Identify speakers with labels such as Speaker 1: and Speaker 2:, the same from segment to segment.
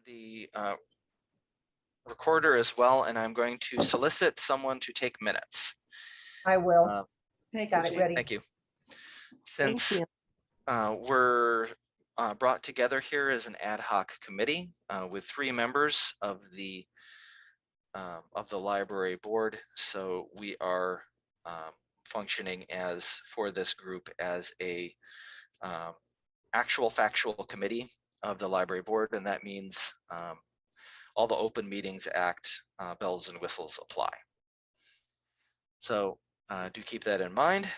Speaker 1: the recorder as well, and I'm going to solicit someone to take minutes.
Speaker 2: I will.
Speaker 3: Got
Speaker 2: it ready.
Speaker 1: Thank you.
Speaker 3: Thank
Speaker 1: Since
Speaker 3: you.
Speaker 1: we're brought together here as an ad hoc committee with 3 members of the library board, so we are functioning as, for this group, as a actual factual committee of the library board, and that means all the Open Meetings Act bells and whistles apply. So do keep that in mind.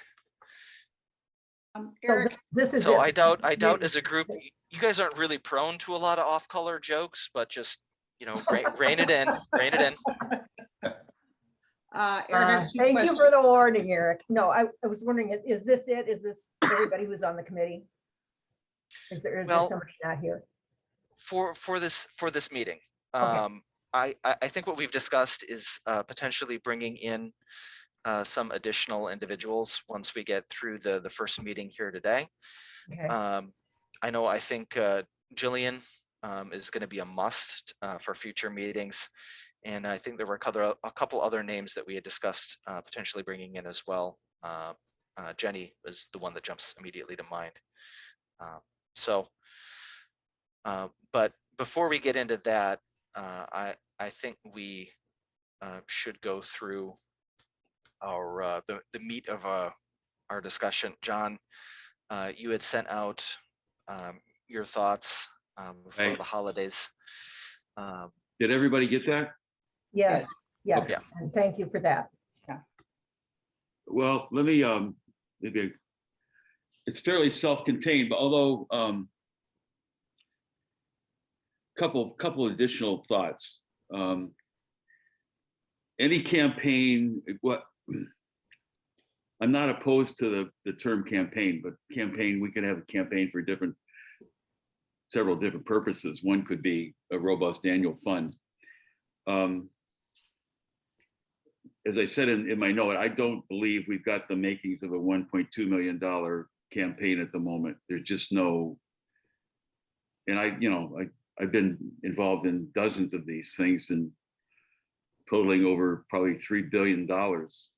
Speaker 3: Eric,
Speaker 2: So this is
Speaker 1: So
Speaker 2: it.
Speaker 1: I doubt as a group, you guys aren't really prone to a lot of off-color jokes, but just, you know, rein it in, rein it in.
Speaker 3: Eric, I have two
Speaker 2: Thank you for
Speaker 3: questions.
Speaker 2: the warning, Eric. No, I was wondering, is this it? Is this everybody who's on the committee? Is there
Speaker 1: Well,
Speaker 2: somebody not here?
Speaker 1: For this meeting,
Speaker 2: Okay.
Speaker 1: I think what we've discussed is potentially bringing in some additional individuals once we get through the first meeting here today.
Speaker 2: Okay.
Speaker 1: I think Jillian is going to be a must for future meetings, and I think there were a couple other names that we had discussed potentially bringing in as well. Jenny is the one that jumps immediately to mind. But before we get into that, I think we should go through our the meat of our discussion. John, you had sent out your thoughts for the holidays.
Speaker 4: Did everybody get that?
Speaker 2: Yes. Yes.
Speaker 1: Okay.
Speaker 2: And thank you for that.
Speaker 4: Well, let me maybe it's fairly self-contained, but although couple additional thoughts. Any campaign, I'm not opposed to the term campaign, but campaign, we could have a campaign for several different purposes. One could be a robust annual fund. As I said in my note, I don't believe we've got the makings of a $1.2 million campaign at the moment. There's just no, and I've been involved in dozens of these things and totaling over probably $3 billion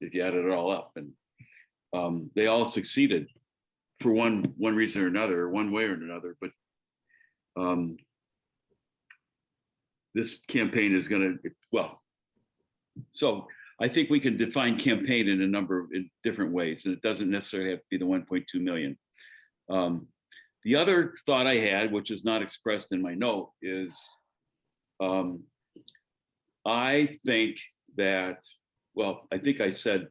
Speaker 4: if you add it all up. And they all succeeded for one reason or another, one way or another. But this campaign is going to, so I think we can define campaign in a number of different ways, and it doesn't necessarily have to be the 1.2 million. The other thought I had, which is not expressed in my note, is I think that, I think I said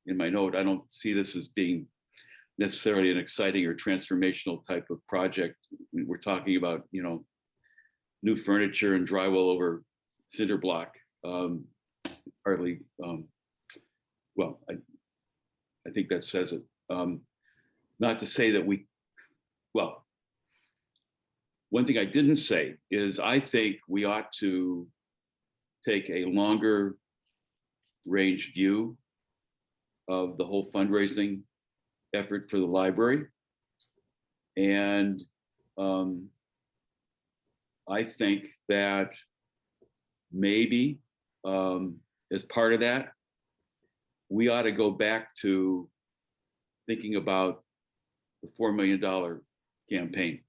Speaker 4: in my note, I don't see this as being necessarily an exciting or transformational type of project. We're talking about, new furniture and drywall over cinder block. Hardly, I think that says it. Not to say that one thing I didn't say is I think we ought to take a longer range view of the whole fundraising effort for the library. And I think that maybe as part of that, we ought to go back to thinking about the $4 million campaign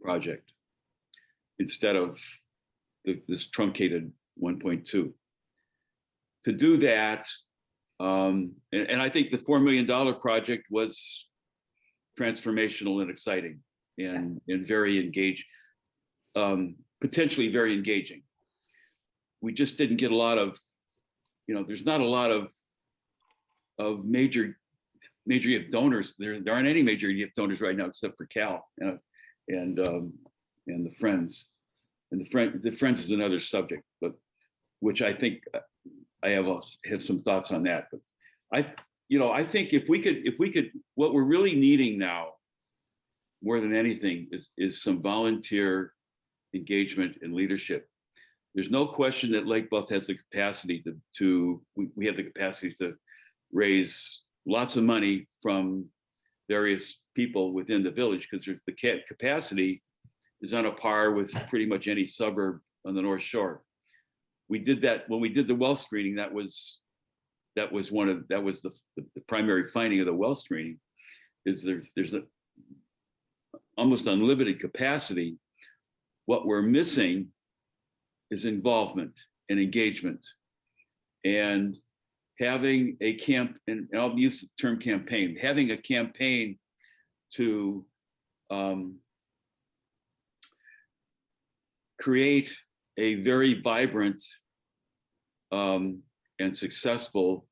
Speaker 4: project instead of this truncated 1.2. To do that, and I think the $4 million project was transformational and exciting and very engaged, potentially very engaging. We just didn't get a lot of, there's not a lot of major gift donors. There aren't any major gift donors right now except for Cal and the Friends. And the Friends is another subject, but which I think I have some thoughts on that. But I think if we could, what we're really needing now, more than anything, is some volunteer engagement and leadership. There's no question that Lake Bluff has the capacity we have the capacity to raise lots of money from various people within the village, because there's the capacity is on a par with pretty much any suburb on the North Shore. We did that when we did the well screening. That was the primary finding of the well screening, is there's a almost unlimited capacity. What we're missing is involvement and engagement, and having a and I'll use the term campaign, having a campaign to create a very vibrant and successful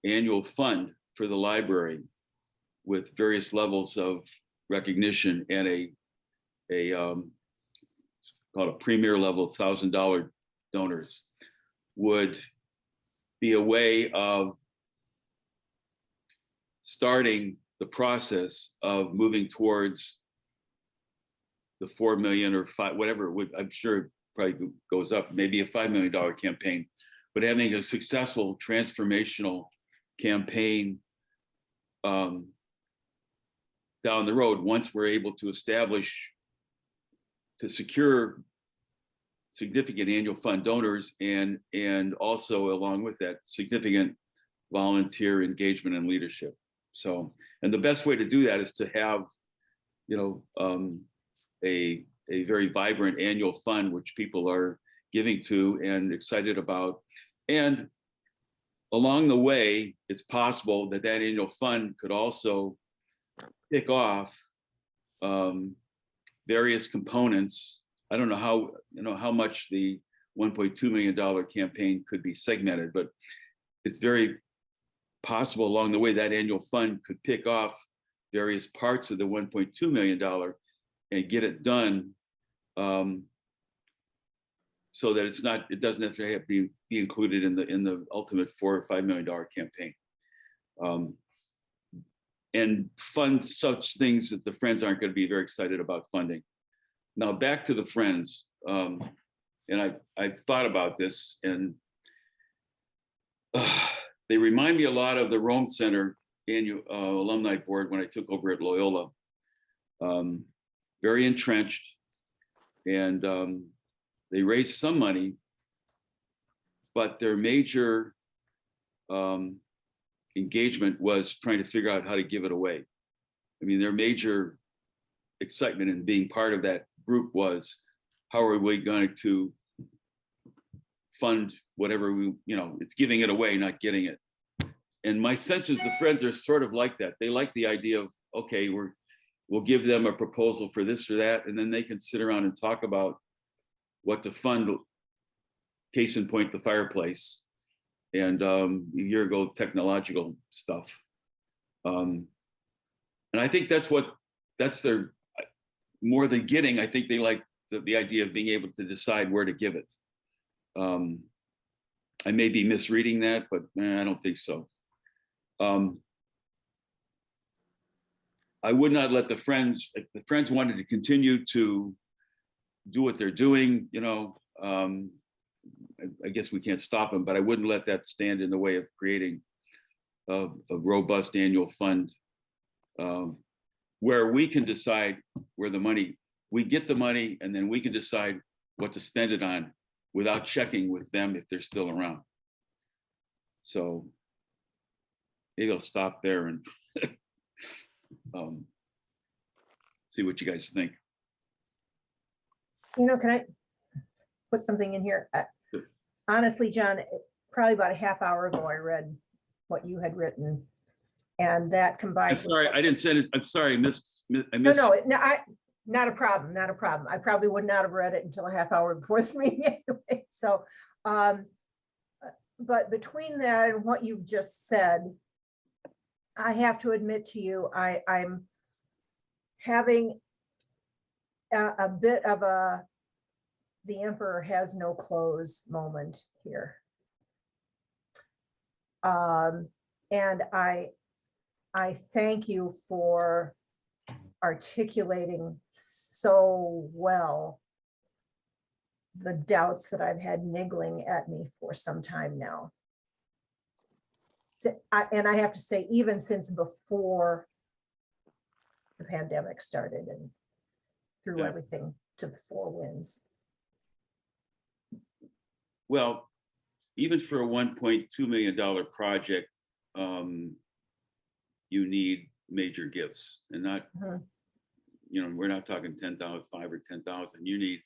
Speaker 4: annual fund for the library with various levels of recognition and it's called a premier level $1,000 donors would be a way of starting the process of moving towards the 4 million or 5, whatever it would, I'm sure it probably goes up, maybe a $5 million campaign, but having a successful transformational campaign down the road, once we're able to secure significant annual fund donors and also along with that significant volunteer engagement and leadership. So, and the best way to do that is to have, a very vibrant annual fund, which people are giving to and excited about. And along the way, it's possible that annual fund could also pick off various components. I don't know how much the $1.2 million campaign could be segmented, but it's very possible along the way that annual fund could pick off various parts of the $1.2 million and get it done so that it doesn't necessarily have to be included in the ultimate $4 or $5 million campaign. And fund such things that the Friends aren't going to be very excited about funding. Now back to the Friends, and I've thought about this, and they remind me a lot of the Rome Center annual alumni board when I took over at Loyola. Very entrenched, and they raised some money, but their major engagement was trying to figure out how to give it away. I mean, their major excitement in being part of that group was, how are we going to fund whatever it's giving it away, not getting it. And my sense is the Friends are sort of like that. They like the idea of, okay, we'll give them a proposal for this or that, and then they can sit around and talk about what to fund. Case in point, the fireplace, and a year ago, technological stuff. And I think that's their, more than getting, I think they like the idea of being able to decide where to give it. I may be misreading that, but I don't think so. I would not let the Friends, if the Friends wanted to continue to do what they're doing, I guess we can't stop them, but I wouldn't let that stand in the way of creating a robust annual fund where we can decide where we get the money, and then we can decide what to spend it on without checking with them if they're still around. So maybe I'll stop there and see what you guys think.
Speaker 2: Can I put something in here? Honestly, John, probably about a half hour ago, I read what you had written, and that combined.
Speaker 4: I'm sorry, I didn't send it. I'm sorry, I missed.
Speaker 2: Not a problem. Not a problem. I probably would not have read it until a half hour before this meeting anyway. So, but between that and what you've just said, I have to admit to you, I'm having a bit of the emperor has no clothes moment here. And I thank you for articulating so well the doubts that I've had niggling at me for some time now. And I have to say, even since before the pandemic started and through
Speaker 4: Yeah.
Speaker 2: everything to the four winds.
Speaker 4: Well, even for a $1.2 million project, you need major gifts, and not,
Speaker 2: Mhm.
Speaker 4: we're not talking 10,000, 5 or 10,000. You need,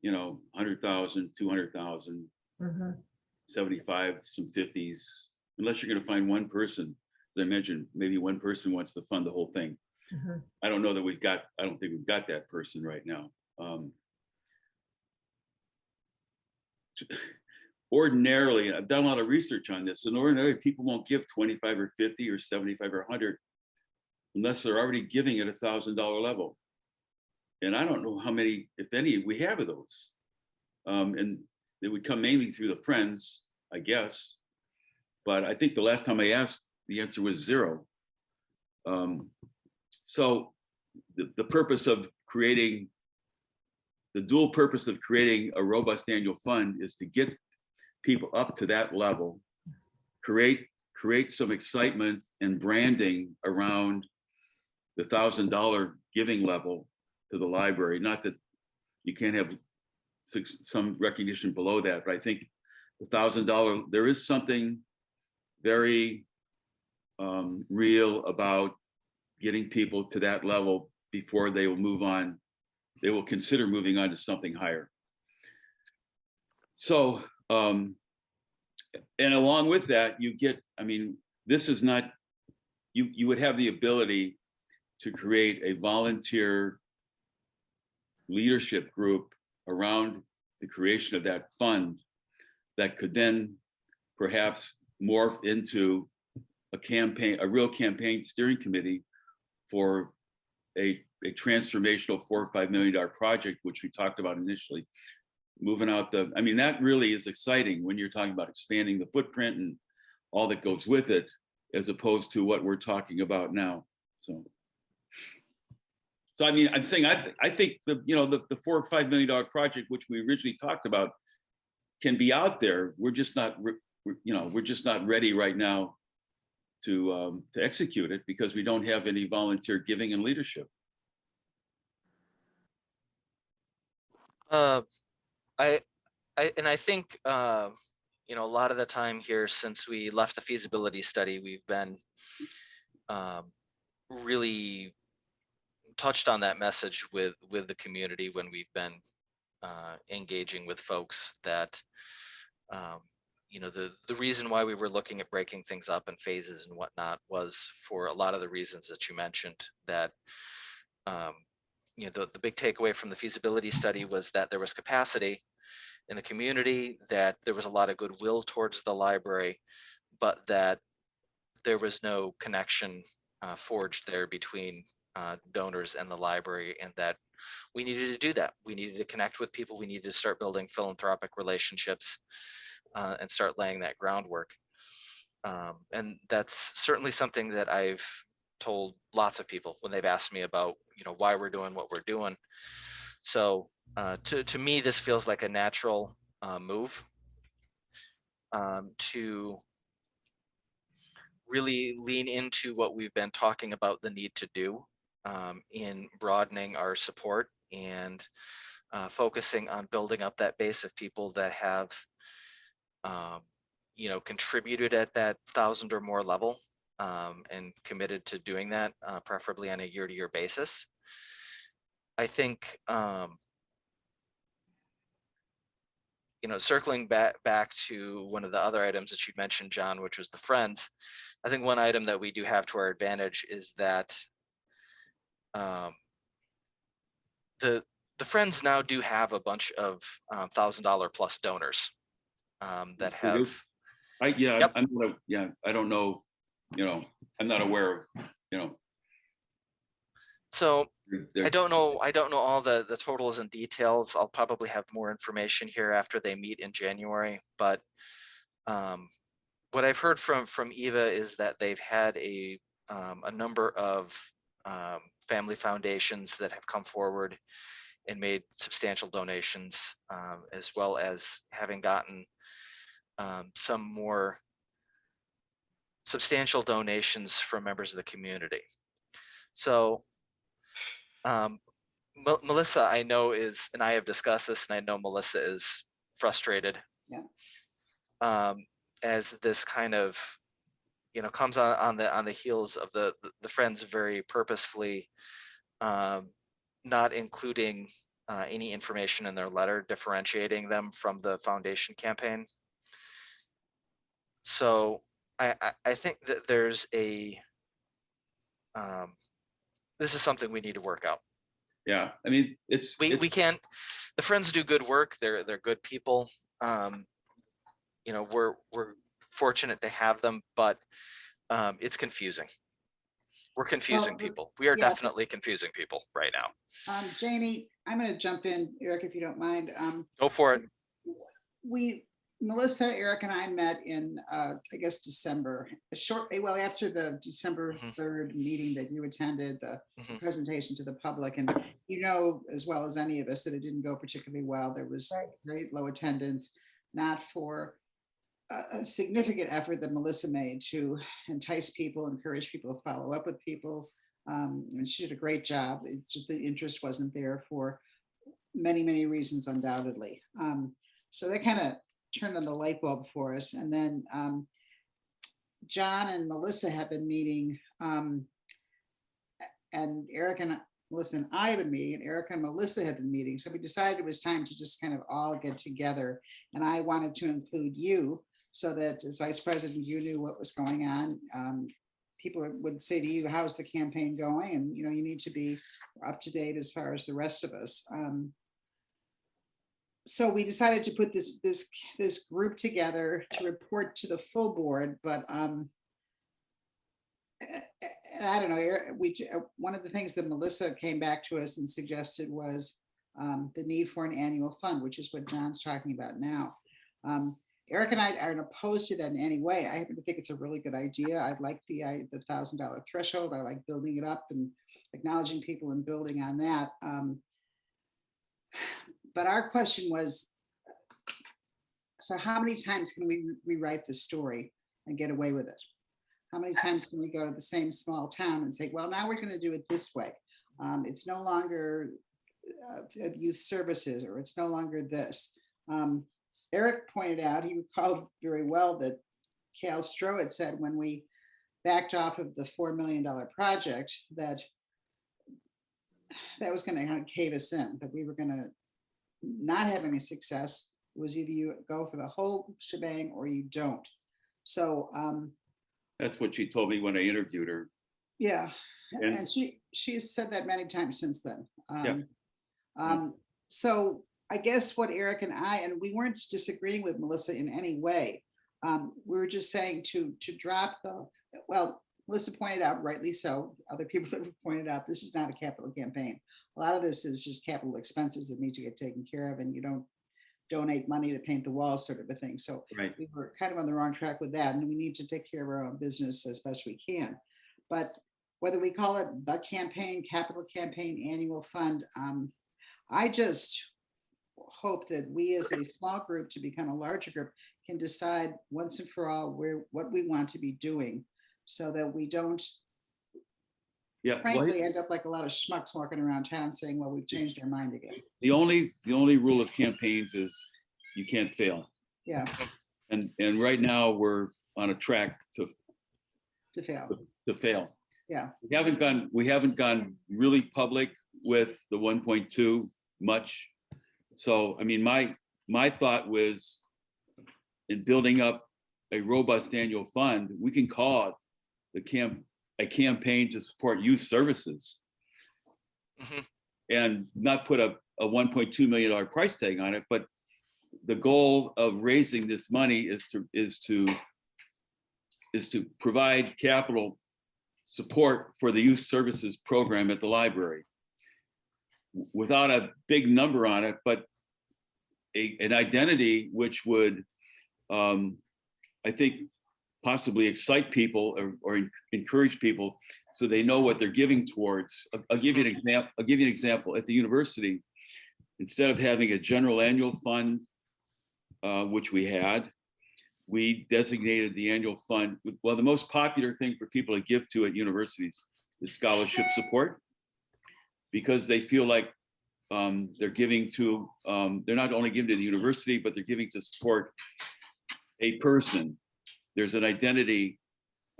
Speaker 4: 100,000, 200,000,
Speaker 2: Mhm.
Speaker 4: 75, some 50s, unless you're going to find one person. As I mentioned, maybe one person wants to fund the whole thing.
Speaker 2: Mhm.
Speaker 4: I don't know that I don't think we've got that person right now. Ordinarily, I've done a lot of research on this, and ordinarily people won't give 25 or 50 or 75 or 100 unless they're already giving at $1,000 level. And I don't know how many, if any, we have of those. And they would come mainly through the friends, I guess. But I think the last time I asked, the answer was 0. So the purpose of creating, the dual purpose of creating a robust annual fund is to get people up to that level, create some excitement and branding around the $1,000 giving level to the library. Not that you can't have some recognition below that, but I think the $1,000, there is something very real about getting people to that level before they will move on. They will consider moving on to something higher. So, and along with that, you get, this is not, you would have the ability to create a volunteer leadership group around the creation of that fund that could then perhaps morph into a campaign, a real campaign steering committee for a transformational $4 or $5 million project, which we talked about initially. Moving out that really is exciting when you're talking about expanding the footprint and all that goes with it, as opposed to what we're talking about now. So I'm saying I think the $4 or $5 million project, which we originally talked about, can be out there. We're just not ready right now to execute it because we don't have any volunteer giving and leadership.
Speaker 1: I think a lot of the time here since we left the feasibility study, we've been really touched on that message with the community when we've been engaging with folks that the reason why we were looking at breaking things up in phases and whatnot was for a lot of the reasons that you mentioned, that the big takeaway from the feasibility study was that there was capacity in the community, that there was a lot of goodwill towards the library, but that there was no connection forged there between donors and the library, and that we needed to do that. We needed to connect with people. We needed to start building philanthropic relationships and start laying that groundwork. And that's certainly something that I've told lots of people when they've asked me about, why we're doing what we're doing. So to me, this feels like a natural move to really lean into what we've been talking about the need to do in broadening our support and focusing on building up that base of people that have contributed at that 1,000 or more level and committed to doing that, preferably on a year-to-year basis. I think circling back to one of the other items that you mentioned, John, which was the friends. I think one item that we do have to our advantage is that the friends now do have a bunch of $1,000 plus donors that have. Yep.
Speaker 4: I don't know. I'm not aware of.
Speaker 1: So I don't know all the totals and details. I'll probably have more information here after they meet in January. But what I've heard from Eva is that they've had a number of family foundations that have come forward and made substantial donations, as well as having gotten some more substantial donations from members of the community. So Melissa, I know and I have discussed this, and I know Melissa is frustrated.
Speaker 3: Yeah.
Speaker 1: As this kind of, comes on the heels of the Friends very purposefully not including any information in their letter differentiating them from the foundation campaign. So I think that there's this is something we need to work out.
Speaker 4: Yeah, I mean,
Speaker 1: We can't. The Friends do good work. They're good people. We're fortunate to have them, but it's confusing. We're confusing
Speaker 3: Well,
Speaker 1: people. We are
Speaker 3: yeah.
Speaker 1: definitely confusing people right now.
Speaker 3: Janie, I'm going to jump in, Eric, if you don't mind.
Speaker 1: Go for it.
Speaker 3: Melissa, Eric, and I met in, I guess, December, well, after the December 3rd meeting that you attended, the presentation to the public. And as well as any of us, that it didn't go particularly well. There was very low attendance, not for a significant effort that Melissa made to entice people, encourage people to follow up with people. And she did a great job. The interest wasn't there for many, many reasons, undoubtedly. So that kind of turned on the light bulb for us. And then Jon and Melissa have been meeting, and Eric and Melissa and I have been meeting, and Eric and Melissa have been meeting. So we decided it was time to just kind of all get together. And I wanted to include you so that as vice president, you knew what was going on. People would say to you, how's the campaign going? And you need to be up to date as far as the rest of us. So we decided to put this group together to report to the full board, but I don't know. One of the things that Melissa came back to us and suggested was the need for an annual fund, which is what Jon's talking about now. Eric and I aren't opposed to that in any way. I happen to think it's a really good idea. I like the $1,000 threshold. I like building it up and acknowledging people and building on that. But our question was, so how many times can we rewrite the story and get away with it? How many times can we go to the same small town and say, well, now we're going to do it this way? It's no longer youth services, or it's no longer this. Eric pointed out, he recalled very well that Cal Stroh had said when we backed off of the $4 million project that was going to kind of cave us in, that we were going to not have any success. It was either you go for the whole shebang or you don't. So
Speaker 4: that's what she told me when I interviewed her.
Speaker 3: Yeah, and she's said that many times since then. So I guess what Eric and I, and we weren't disagreeing with Melissa in any way. We were just saying to drop Melissa pointed out, rightly so, other people have pointed out, this is not a capital campaign. A lot of this is just capital expenses that need to get taken care of, and you don't donate money to paint the walls, sort of a thing. So we were kind of on the wrong track with that, and we need to take care of our own business as best we can. But whether we call it the campaign, capital campaign, annual fund, I just hope that we as a small group to become a larger group can decide once and for all what we want to be doing, so that we don't frankly end up like a lot of schmucks walking around town saying, well, we've changed our mind again.
Speaker 4: The only rule of campaigns is you can't fail.
Speaker 3: Yeah.
Speaker 4: And right now we're on a track to fail.
Speaker 3: Yeah.
Speaker 4: We haven't gone really public with the 1.2 much. So, I mean, my thought was, in building up a robust annual fund, we can call it a campaign to support youth services, and not put a $1.2 million price tag on it. But the goal of raising this money is to provide capital support for the youth services program at the library, without a big number on it, but an identity which would, I think, possibly excite people or encourage people, so they know what they're giving towards. I'll give you an example. At the university, instead of having a general annual fund, which we had, we designated the annual fund. Well, the most popular thing for people to give to at universities is scholarship support, because they feel like they're giving to, they're not only giving to the university, but they're giving to support a person. There's an identity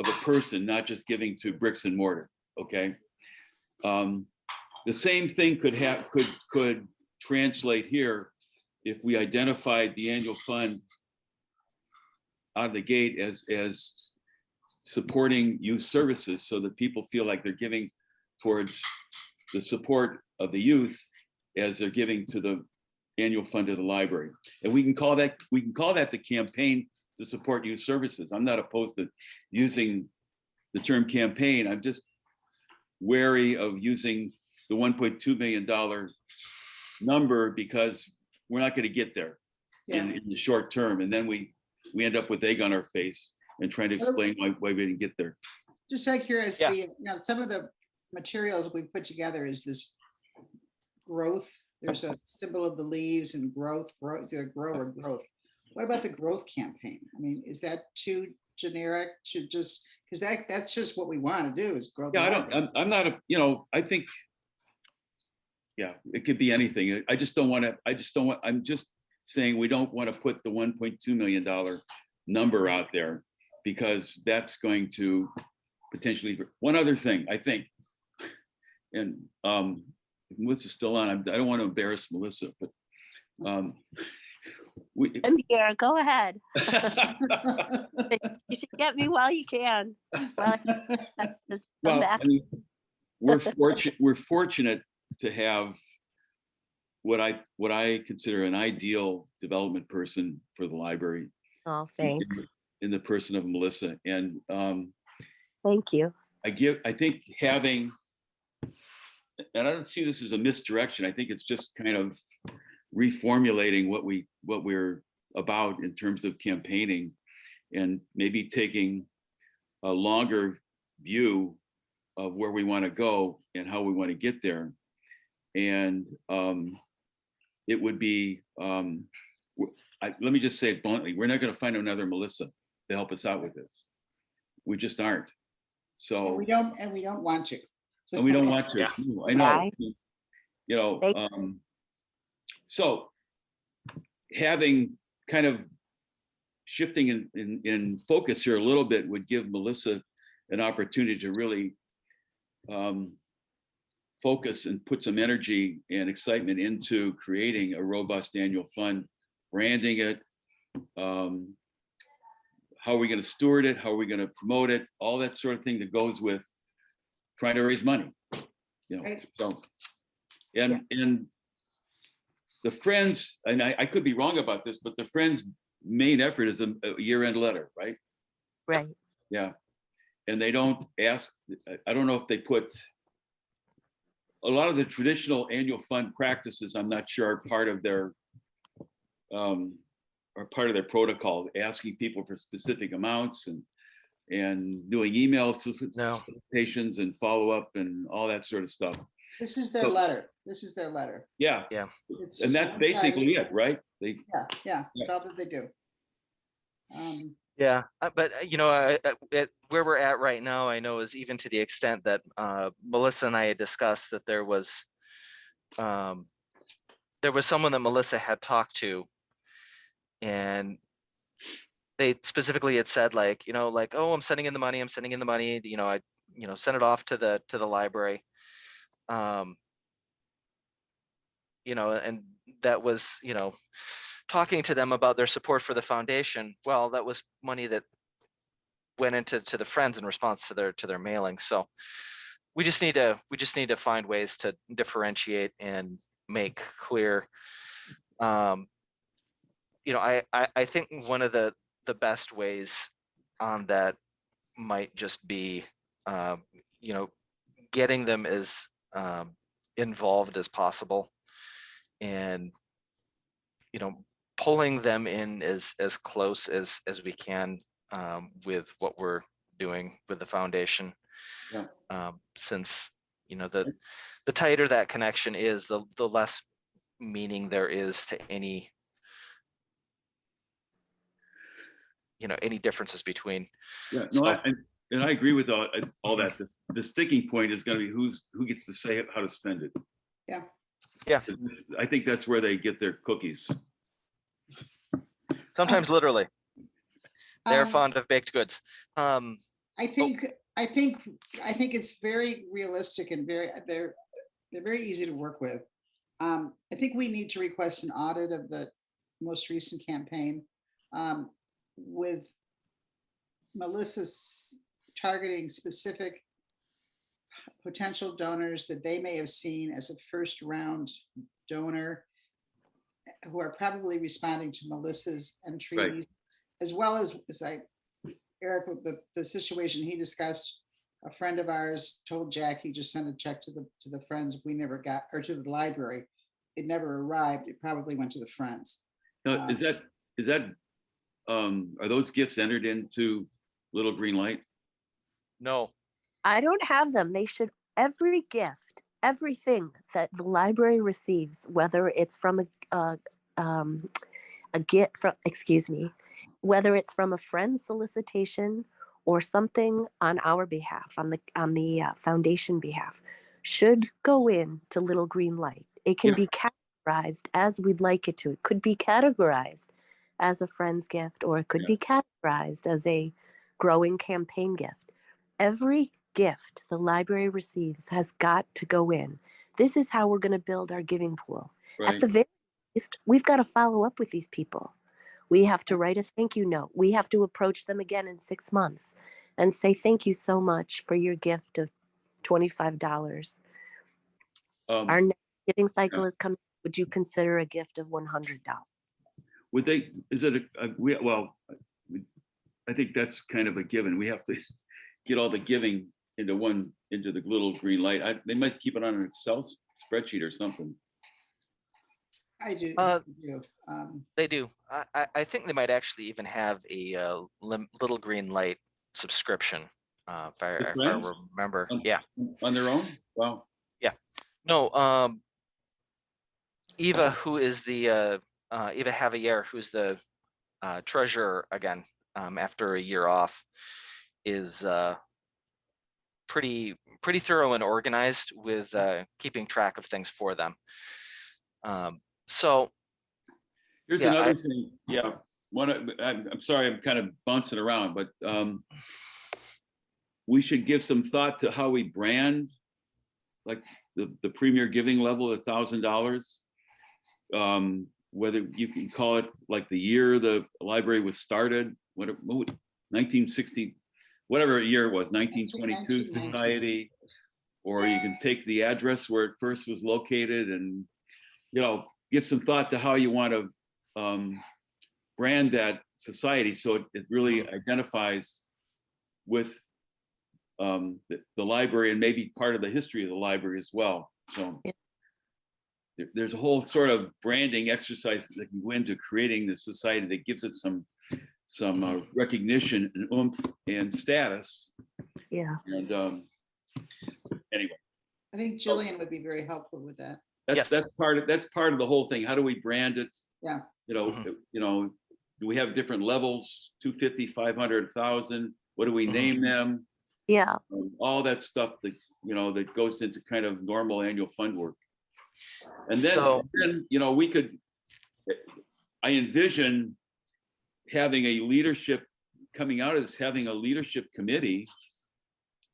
Speaker 4: of a person, not just giving to bricks and mortar, okay? The same thing could translate here if we identified the annual fund out of the gate as supporting youth services, so that people feel like they're giving towards the support of the youth as they're giving to the annual fund of the library. And we can call that the campaign to support youth services. I'm not opposed to using the term campaign. I'm just wary of using the $1.2 million number, because we're not going to get there in the short term. And then we end up with egg on our face and trying to explain why we didn't get there.
Speaker 3: Just out of curiosity,
Speaker 1: Yeah.
Speaker 3: you know, some of the materials we put together is this growth. There's a symbol of the leaves and growth, either grow or growth. What about the growth campaign? I mean, is that too generic to just, because that's just what we want to do is grow.
Speaker 4: Yeah, I'm not a, you know, I think, yeah, it could be anything. I'm just saying we don't want to put the $1.2 million number out there, because that's going to potentially, one other thing, I think, and if Melissa's still on, I don't want to embarrass Melissa, but
Speaker 5: I'm here. Go ahead. You should get me while you can. Just come
Speaker 4: well,
Speaker 5: back.
Speaker 4: I mean, we're fortunate to have what I consider an ideal development person for the library.
Speaker 5: Oh, thanks.
Speaker 4: In the person of Melissa. And
Speaker 5: Thank you.
Speaker 4: I think having, and I don't see this as a misdirection, I think it's just kind of reformulating what we're about in terms of campaigning, and maybe taking a longer view of where we want to go and how we want to get there. And it would be, let me just say it bluntly, we're not going to find another Melissa to help us out with this. We just aren't. So
Speaker 3: And we don't want to.
Speaker 4: and we don't want to.
Speaker 1: Yeah.
Speaker 4: I know.
Speaker 5: Right.
Speaker 4: You know, so having kind of shifting in focus here a little bit would give Melissa an opportunity to really focus and put some energy and excitement into creating a robust annual fund, branding it, how are we going to steward it, how are we going to promote it, all that sort of thing that goes with trying to raise money, you know.
Speaker 3: Right.
Speaker 4: So and the Friends, and I could be wrong about this, but the Friends' main effort is a year-end letter, right?
Speaker 5: Right.
Speaker 4: Yeah. And they don't ask, I don't know if they put, a lot of the traditional annual fund practices, I'm not sure are part of their protocol, asking people for specific amounts and doing email solicitations and follow up and all that sort of stuff.
Speaker 3: This is their letter. This is their letter.
Speaker 4: Yeah.
Speaker 1: Yeah.
Speaker 3: It's
Speaker 4: And
Speaker 3: just
Speaker 4: that's
Speaker 3: one
Speaker 4: basically
Speaker 3: side.
Speaker 4: it, right?
Speaker 3: Yeah, that's all that they do.
Speaker 1: Yeah, but you know, where we're at right now, I know is even to the extent that Melissa and I had discussed that there was someone that Melissa had talked to, and they specifically had said like, you know, like, oh, I'm sending in the money, you know, I send it off to the library, you know, and that was, you know, talking to them about their support for the foundation. Well, that was money that went into the Friends in response to their mailing. So we just need to find ways to differentiate and make clear. You know, I think one of the best ways on that might just be, you know, getting them as involved as possible, and you know, pulling them in as close as we can with what we're doing with the foundation.
Speaker 4: Yeah.
Speaker 1: Since you know, the tighter that connection is, the less meaning there is to any, you know, any differences between.
Speaker 4: Yeah,
Speaker 1: So-
Speaker 4: no, and I agree with all that. The sticking point is going to be who gets to say how to spend it.
Speaker 3: Yeah.
Speaker 1: Yeah.
Speaker 4: I think that's where they get their cookies.
Speaker 1: Sometimes literally. They're
Speaker 3: Um,
Speaker 1: fond of baked goods.
Speaker 3: I think it's very realistic and they're very easy to work with. I think we need to request an audit of the most recent campaign with Melissa's targeting specific potential donors that they may have seen as a first round donor who are probably responding to Melissa's entries, as well as Eric, with the situation he discussed, a friend of ours told Jack he just sent a check to the friends we never got, or to the library. It never arrived. It probably went to the friends.
Speaker 4: Now, is that are those gifts entered into Little Green Light?
Speaker 1: No.
Speaker 5: I don't have them. They should, every gift, everything that the library receives, whether it's from a gift from, excuse me, whether it's from a friend's solicitation or something on our behalf, on the foundation behalf, should go in to Little Green Light. It can be categorized as we'd like it to. It could be categorized as a friend's gift, or it could be categorized as a growing campaign gift. Every gift the library receives has got to go in. This is how we're going to build our giving pool.
Speaker 4: Right.
Speaker 5: At the very least, we've got to follow up with these people. We have to write a thank you note. We have to approach them again in 6 months and say, thank you so much for your gift of $25. Our next giving cycle is coming. Would you consider a gift of $100?
Speaker 4: Would they, is it well, I think that's kind of a given. We have to get all the giving into the Little Green Light. They might keep it on an Excel spreadsheet or something.
Speaker 3: I do.
Speaker 1: They do. I think they might actually even have a Little Green Light subscription. If I remember. Yeah.
Speaker 4: On their own? Wow.
Speaker 1: Yeah. No. Eva, who is the Eva Javier, who's the treasurer again, after a year off, is pretty thorough and organized with keeping track of things for them. So
Speaker 4: here's another thing. Yeah. I'm sorry, I'm kind of bouncing around, but we should give some thought to how we brand, like the premier giving level of $1,000. Whether you can call it like the year the library was started, 1960, whatever year it was, 1922 society, or you can take the address where it first was located and, give some thought to how you want to brand that society so it really identifies with the library and maybe part of the history of the library as well. So there's a whole sort of branding exercise that can go into creating this society that gives it some recognition and oomph and status.
Speaker 5: Yeah.
Speaker 4: And anyway,
Speaker 3: I think Jillian would be very helpful with that.
Speaker 4: That's part of the whole thing. How do we brand it?
Speaker 3: Yeah.
Speaker 4: Do we have different levels? 250, 500, 1,000? What do we name them?
Speaker 5: Yeah.
Speaker 4: All that stuff that that goes into kind of normal annual fund work. And then we could. I envision having a leadership coming out of this, having a leadership committee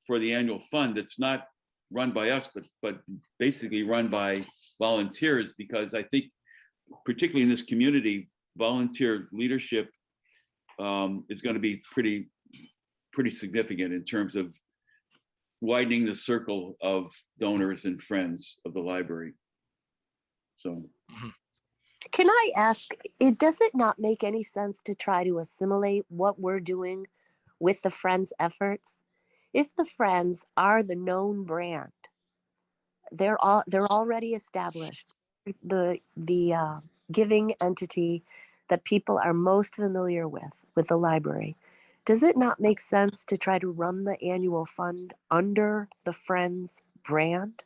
Speaker 4: for the annual fund that's not run by us, but basically run by volunteers, because I think, particularly in this community, volunteer leadership is going to be pretty significant in terms of widening the circle of donors and friends of the library. So.
Speaker 5: Can I ask, does it not make any sense to try to assimilate what we're doing with the Friends efforts? If the Friends are the known brand, they're already established, the giving entity that people are most familiar with the library. Does it not make sense to try to run the annual fund under the Friends brand?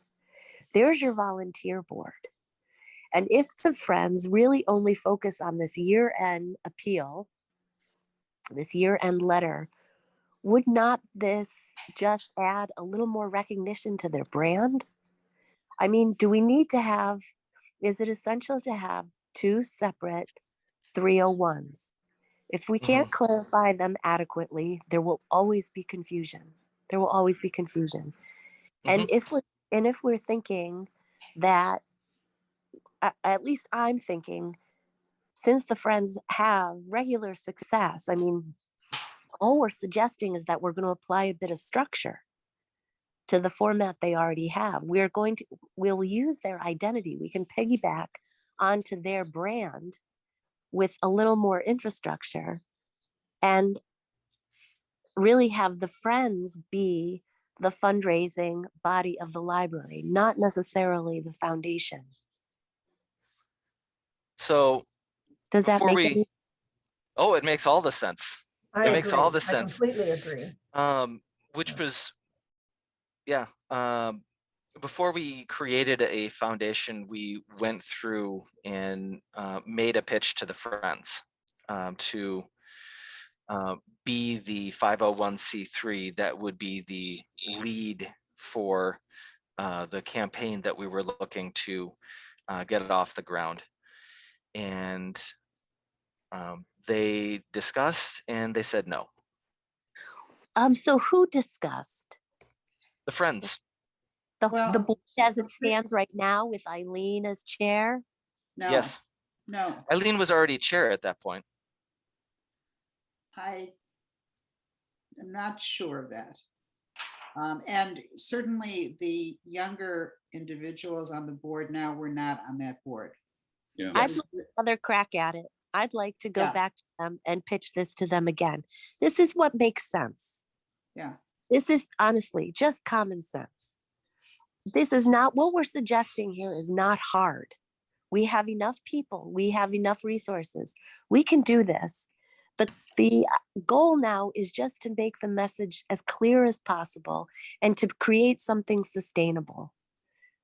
Speaker 5: There's your volunteer board. And if the Friends really only focus on this year-end appeal, this year-end letter, would not this just add a little more recognition to their brand? I mean, do we need to have is it essential to have two separate 301s? If we can't clarify them adequately, there will always be confusion. There will always be confusion. And if we're thinking that, at least I'm thinking, since the Friends have regular success, I mean, all we're suggesting is that we're going to apply a bit of structure to the format they already have. We'll use their identity. We can piggyback onto their brand with a little more infrastructure and really have the Friends be the fundraising body of the library, not necessarily the foundation.
Speaker 1: So
Speaker 5: Does that
Speaker 1: before
Speaker 5: make any?
Speaker 1: it makes all the sense.
Speaker 2: I
Speaker 1: It makes all
Speaker 2: agree.
Speaker 1: the
Speaker 2: I
Speaker 1: sense.
Speaker 2: completely agree.
Speaker 1: Which was, yeah. Before we created a foundation, we went through and made a pitch to the Friends to be the 501c3 that would be the lead for the campaign that we were looking to get it off the ground. And they discussed and they said no.
Speaker 5: So who discussed?
Speaker 1: The Friends.
Speaker 5: The
Speaker 3: Well,
Speaker 5: board as it stands right now with Eileen as chair?
Speaker 3: No,
Speaker 1: Yes.
Speaker 3: no,
Speaker 1: Eileen was already chair at that point.
Speaker 3: I am not sure of that. And certainly the younger individuals on the board now were not on that board.
Speaker 4: Yeah.
Speaker 5: I'd
Speaker 3: Yes.
Speaker 5: like another crack at it. I'd like to go
Speaker 3: Yeah.
Speaker 5: back to them and pitch this to them again. This is what makes sense.
Speaker 3: Yeah,
Speaker 5: This is honestly just common sense. This is not what we're suggesting here is not hard. We have enough people. We have enough resources. We can do this. The goal now is just to make the message as clear as possible and to create something sustainable.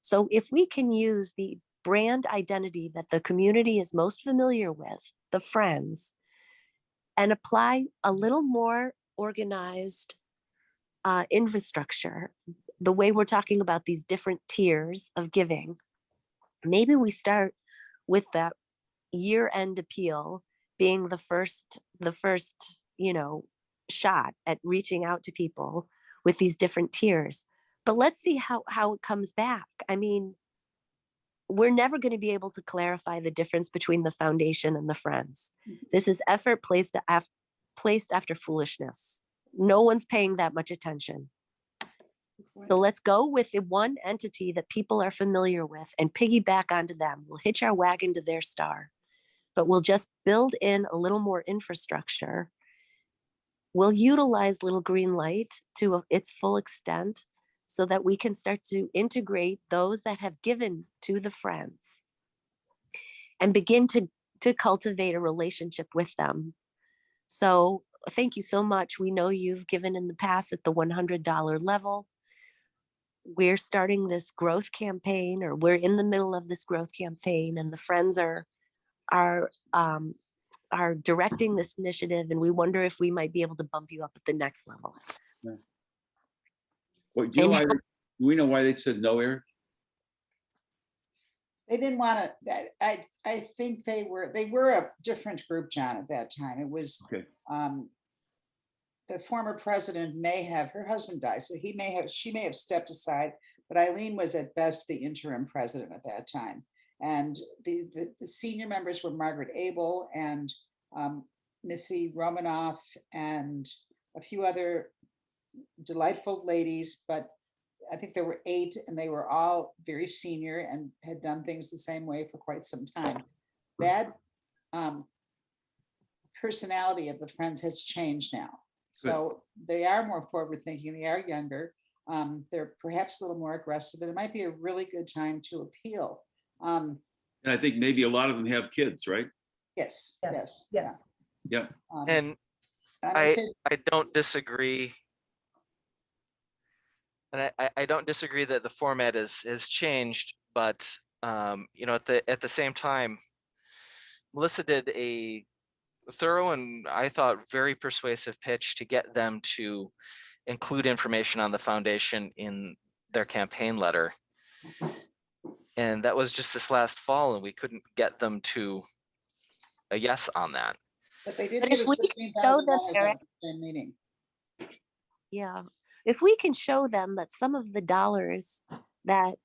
Speaker 5: So if we can use the brand identity that the community is most familiar with, the Friends, and apply a little more organized infrastructure, the way we're talking about these different tiers of giving, maybe we start with that year-end appeal being the first, shot at reaching out to people with these different tiers. But let's see how it comes back. I mean, we're never going to be able to clarify the difference between the foundation and the Friends. This is effort placed after foolishness. No one's paying that much attention. So let's go with the one entity that people are familiar with and piggyback onto them. We'll hitch our wagon to their star, but we'll just build in a little more infrastructure. We'll utilize Little Green Light to its full extent so that we can start to integrate those that have given to the Friends and begin to cultivate a relationship with them. So thank you so much. We know you've given in the past at the $100 level. We're starting this growth campaign, or we're in the middle of this growth campaign, and the Friends are directing this initiative, and we wonder if we might be able to bump you up at the next level.
Speaker 4: Well, do we know why they said no, Eric?
Speaker 3: they didn't want to, I think they were a different group, John, at that time. It was,
Speaker 4: Okay.
Speaker 3: The former president her husband died, so she may have stepped aside, but Eileen was at best the interim president at that time. And the senior members were Margaret Abel and Missy Romanoff and a few other delightful ladies, but I think there were 8 and they were all very senior and had done things the same way for quite some time. That personality of the Friends has changed now. So they are more forward thinking, they are younger. They're perhaps a little more aggressive, and it might be a really good time to appeal.
Speaker 4: And I think maybe a lot of them have kids, right?
Speaker 3: Yes.
Speaker 2: Yes.
Speaker 4: Yeah.
Speaker 1: And I don't disagree. And I don't disagree that the format has changed, but at the same time, Melissa did a thorough and I thought very persuasive pitch to get them to include information on the foundation in their campaign letter. And that was just this last fall, and we couldn't get them to a yes on that.
Speaker 3: But they did
Speaker 5: But
Speaker 3: give
Speaker 5: if
Speaker 3: us
Speaker 5: we can show them
Speaker 3: $15,000
Speaker 5: their,
Speaker 3: at the same meeting.
Speaker 5: yeah, if we can show them that some of the dollars that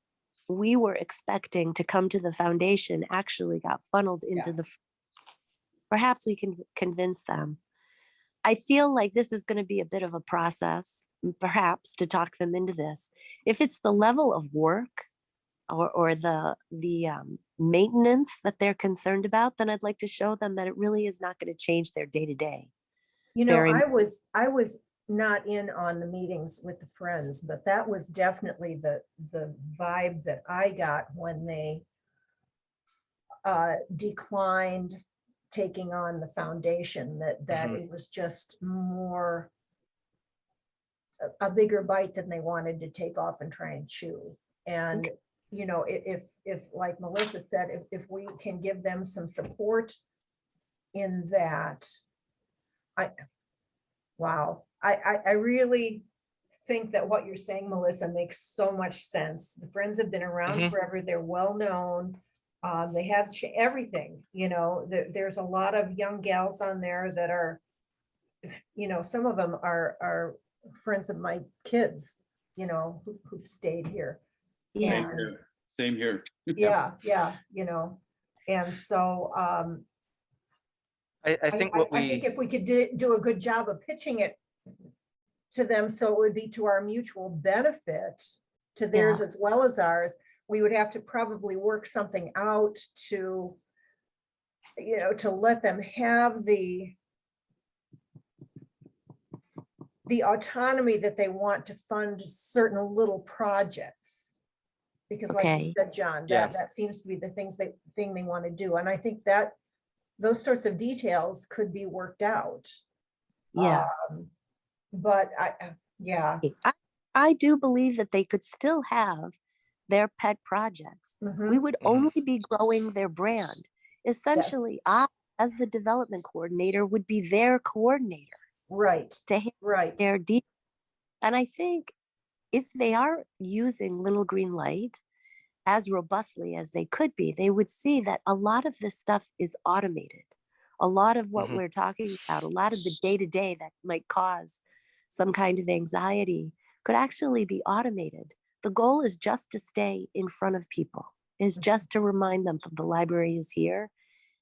Speaker 5: we were expecting to come to the foundation actually got funneled into
Speaker 3: Yeah.
Speaker 5: perhaps we can convince them. I feel like this is going to be a bit of a process, perhaps, to talk them into this. If it's the level of work or the maintenance that they're concerned about, then I'd like to show them that it really is not going to change their day to day.
Speaker 2: You know,
Speaker 5: Very
Speaker 2: I was not in on the meetings with the Friends, but that was definitely the vibe that I got when they declined taking on the foundation, that
Speaker 1: Mhm.
Speaker 2: it was just more a bigger bite than they wanted to take off and try and chew. And, you know, if like Melissa said, if we can give them some support in that, wow, I really think that what you're saying, Melissa, makes so much sense. The Friends have been around
Speaker 1: Mhm.
Speaker 2: forever. They're well-known. They have everything, you know, there's a lot of young gals on there that are, you know, some of them are friends of my kids, you know, who've stayed here.
Speaker 5: yeah.
Speaker 4: Same here. Same here.
Speaker 2: Yeah, you know, and so
Speaker 1: I think what
Speaker 2: I think
Speaker 1: we,
Speaker 2: if we could do a good job of pitching it to them, so it would be to our mutual benefit, to theirs as well as ours, we would have to probably work something out to, you know, to let them have the autonomy that they want to fund certain little projects. Because like you
Speaker 5: Okay.
Speaker 2: said, John,
Speaker 1: Yeah.
Speaker 2: that seems to be the thing they want to do. And I think that those sorts of details could be worked out.
Speaker 5: Yeah.
Speaker 2: But yeah.
Speaker 5: I do believe that they could still have their pet projects.
Speaker 2: Mhm.
Speaker 5: We would
Speaker 1: Mhm.
Speaker 5: only be growing their brand. Essentially, I, as the development coordinator, would be their coordinator
Speaker 2: Right,
Speaker 5: to handle
Speaker 2: right.
Speaker 5: their deal. And I think if they are using Little Green Light as robustly as they could be, they would see that a lot of this stuff is automated. A lot of what
Speaker 1: Mhm.
Speaker 5: we're talking about, a lot of the day to day that might cause some kind of anxiety could actually be automated. The goal is just to stay in front of people, is just to remind them that the library is here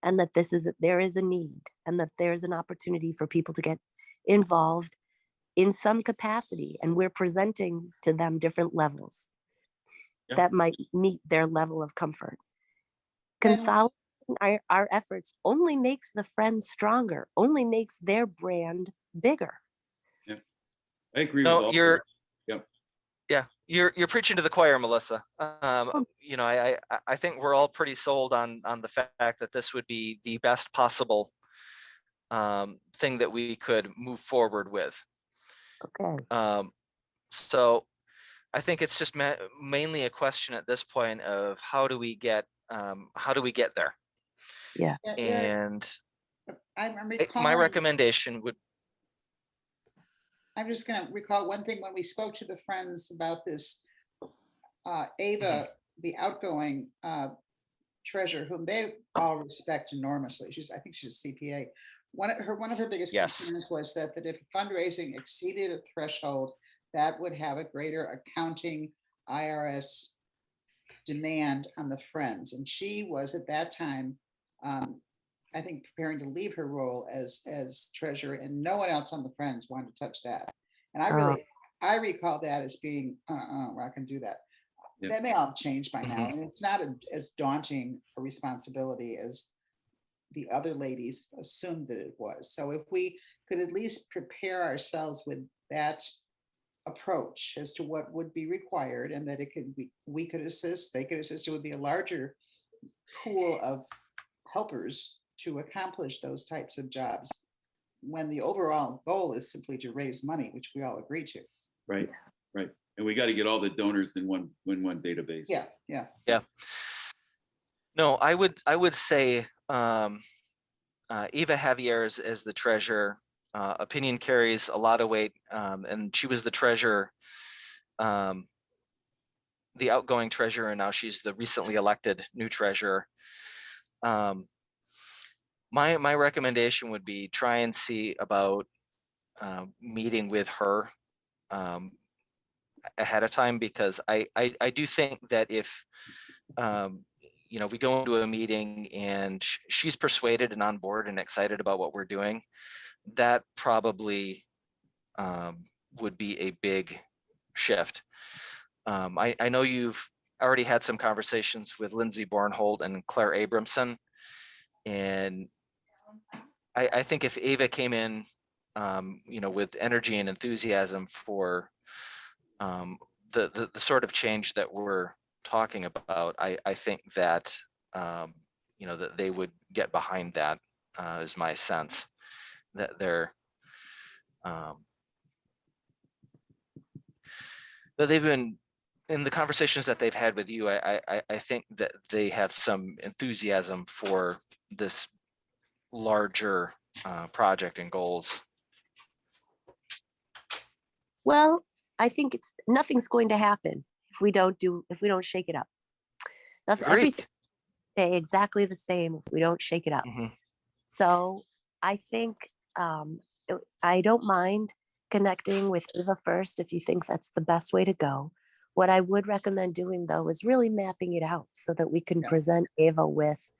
Speaker 5: and that there is a need and that there's an opportunity for people to get involved in some capacity. And we're presenting to them different levels
Speaker 4: Yeah.
Speaker 5: that might meet their level of comfort.
Speaker 3: And-
Speaker 5: Consolidating our efforts only makes the Friends stronger, only makes their brand bigger.
Speaker 4: I agree with
Speaker 1: No,
Speaker 4: all of
Speaker 1: you're,
Speaker 4: that. Yep.
Speaker 1: yeah, you're preaching to the choir, Melissa.
Speaker 5: Oh.
Speaker 1: You know, I think we're all pretty sold on the fact that this would be the best possible thing that we could move forward with.
Speaker 5: Okay.
Speaker 1: So I think it's just mainly a question at this point of how do we get there?
Speaker 5: Yeah.
Speaker 3: Yeah, Eric,
Speaker 1: And
Speaker 3: I'm
Speaker 1: my
Speaker 3: recalling,
Speaker 1: recommendation would,
Speaker 3: I'm just gonna recall one thing when we spoke to the Friends about this, Ava, the outgoing treasurer, whom they all respect enormously. I think she's a CPA. One of her biggest
Speaker 1: Yes.
Speaker 3: concerns was that if fundraising exceeded a threshold, that would have a greater accounting IRS demand on the Friends. And she was at that time, I think, preparing to leave her role as treasurer, and no one else on the Friends wanted to touch that. And I recall that as being, we're not going to do that.
Speaker 4: Yeah.
Speaker 3: That may all have changed by now,
Speaker 1: Mhm.
Speaker 3: and it's not as daunting a responsibility as the other ladies assumed that it was. So if we could at least prepare ourselves with that approach as to what would be required, and that it could be, we could assist, they could assist, it would be a larger pool of helpers to accomplish those types of jobs, when the overall goal is simply to raise money, which we all agree to.
Speaker 4: Right. Right. And we got to get all the donors in one database.
Speaker 3: Yeah.
Speaker 1: yeah. No, I would say Eva Javier as the treasurer. Opinion carries a lot of weight, and she was the treasurer the outgoing treasurer, and now she's the recently elected new treasurer. My recommendation would be try and see about meeting with her ahead of time, because I do think that if we go into a meeting and she's persuaded and on board and excited about what we're doing, that probably would be a big shift. I know you've already had some conversations with Lindsay Bornhold and Claire Abramson, and I think if Ava came in, with energy and enthusiasm for the sort of change that we're talking about, I think that that they would get behind that. Is my sense that that they've been in the conversations that they've had with you. I think that they have some enthusiasm for this larger project and goals.
Speaker 5: Well, I think nothing's going to happen if we don't shake it up.
Speaker 1: Agreed.
Speaker 5: Everything stay exactly the same if we don't shake it up.
Speaker 1: Mhm.
Speaker 5: So I think I don't mind connecting with Ava first if you think that's the best way to go. What I would recommend doing, though, is really mapping it out so that we can
Speaker 3: Yeah.
Speaker 5: present Ava with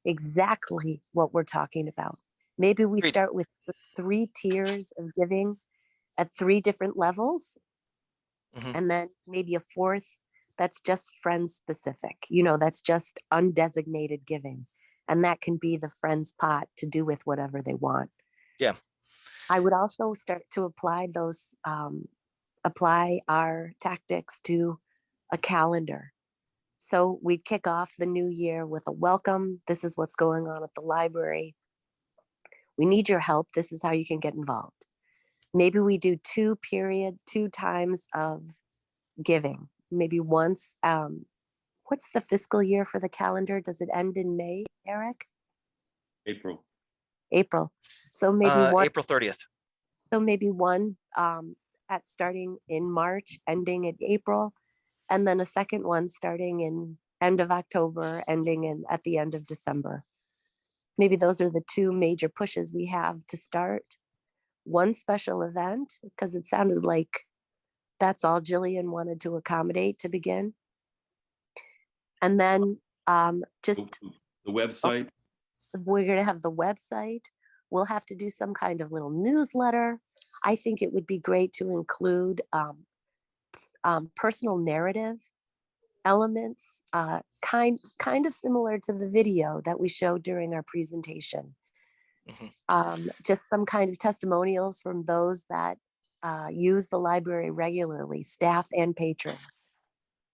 Speaker 5: exactly what we're talking about. Maybe we
Speaker 1: Agreed.
Speaker 5: start with 3 tiers of giving at 3 different levels,
Speaker 1: Mhm.
Speaker 5: and then maybe a 4th that's just friend specific, that's just undesignated giving. And that can be the friends pot to do with whatever they want.
Speaker 1: Yeah.
Speaker 5: I would also start to apply our tactics to a calendar. So we'd kick off the new year with a welcome. This is what's going on at the library. We need your help. This is how you can get involved. Maybe we do 2 times of giving. Maybe once. What's the fiscal year for the calendar? Does it end in May, Eric?
Speaker 4: April.
Speaker 5: April. So maybe one.
Speaker 1: April 30th.
Speaker 5: So maybe one at starting in March, ending in April, and then a second one starting in end of October, ending at the end of December. Maybe those are the 2 major pushes we have to start. One special event, because it sounded like that's all Jillian wanted to accommodate to begin. And then just
Speaker 4: The website.
Speaker 5: we're going to have the website. We'll have to do some kind of little newsletter. I think it would be great to include personal narrative elements, kind of similar to the video that we showed during our presentation.
Speaker 1: Mhm.
Speaker 5: Just some kind of testimonials from those that use the library regularly, staff and patrons.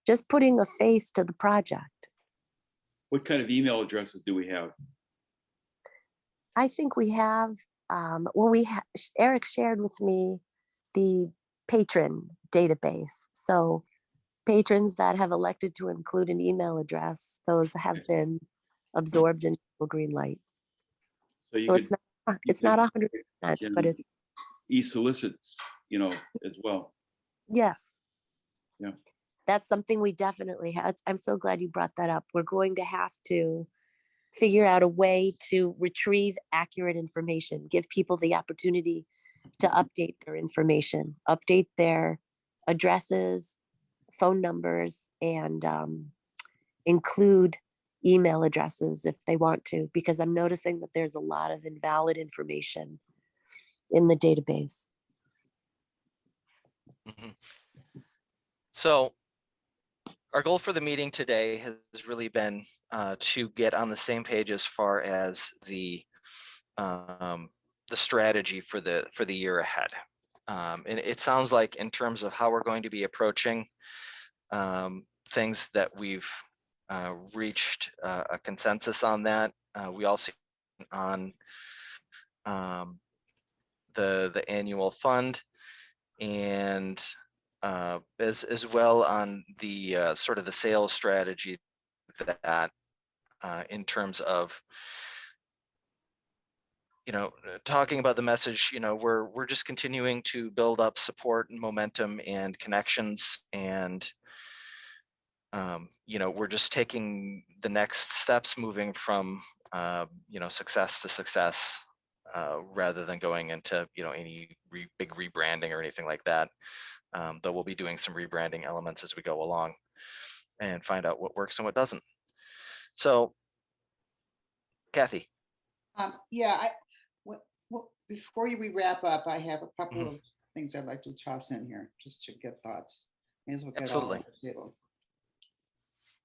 Speaker 5: Just putting a face to the project.
Speaker 4: What kind of email addresses do we have?
Speaker 5: I think we have, Eric shared with me the patron database. So patrons that have elected to include an email address, those have been absorbed in green light.
Speaker 4: So you
Speaker 5: So
Speaker 4: could,
Speaker 5: it's not 100%, but it's,
Speaker 4: e-solicits, as well.
Speaker 5: yes.
Speaker 4: Yeah.
Speaker 5: That's something we definitely had. I'm so glad you brought that up. We're going to have to figure out a way to retrieve accurate information, give people the opportunity to update their information, update their addresses, phone numbers, and include email addresses if they want to, because I'm noticing that there's a lot of invalid information in the database.
Speaker 1: Mhm. So our goal for the meeting today has really been to get on the same page as far as the strategy for the year ahead. And it sounds like in terms of how we're going to be approaching things that we've reached a consensus on that. We also on the annual fund, and as well on the sort of the sales strategy that in terms of talking about the message. We're just continuing to build up support and momentum and connections, and we're just taking the next steps, moving from, success to success, rather than going into, any big rebranding or anything like that. Though we'll be doing some rebranding elements as we go along and find out what works and what doesn't. So, Kathy.
Speaker 3: Yeah, before we wrap up, I have a couple
Speaker 1: Mhm.
Speaker 3: of things I'd like to toss in here, just to get thoughts. May as well get all
Speaker 1: Absolutely.
Speaker 3: on the table.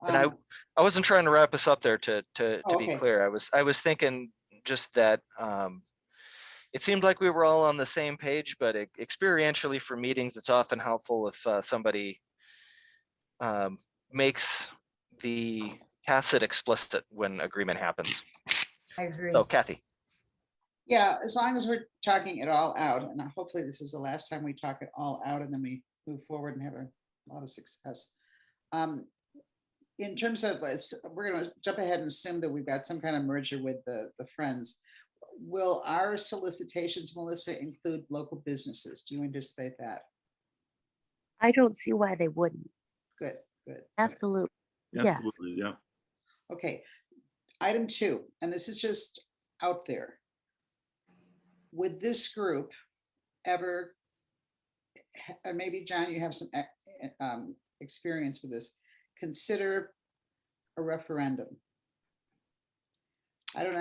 Speaker 1: And I wasn't trying to wrap us up there to
Speaker 3: Oh,
Speaker 1: be
Speaker 3: okay.
Speaker 1: clear. I was thinking just that it seemed like we were all on the same page, but experientially for meetings, it's often helpful if somebody makes the tacit explicit when agreement happens.
Speaker 2: I agree.
Speaker 1: So Kathy.
Speaker 3: Yeah, as long as we're talking it all out, and hopefully this is the last time we talk it all out, and then we move forward and have a lot of success. In terms of, we're going to jump ahead and assume that we've got some kind of merger with the Friends. Will our solicitations, Melissa, include local businesses? Do you anticipate that?
Speaker 5: I don't see why they wouldn't.
Speaker 3: Good, good.
Speaker 5: Absolutely. Yes.
Speaker 4: Absolutely, yeah.
Speaker 3: Okay, item 2, and this is just out there. Would this group ever, or maybe John, you have some experience with this, consider a referendum? I don't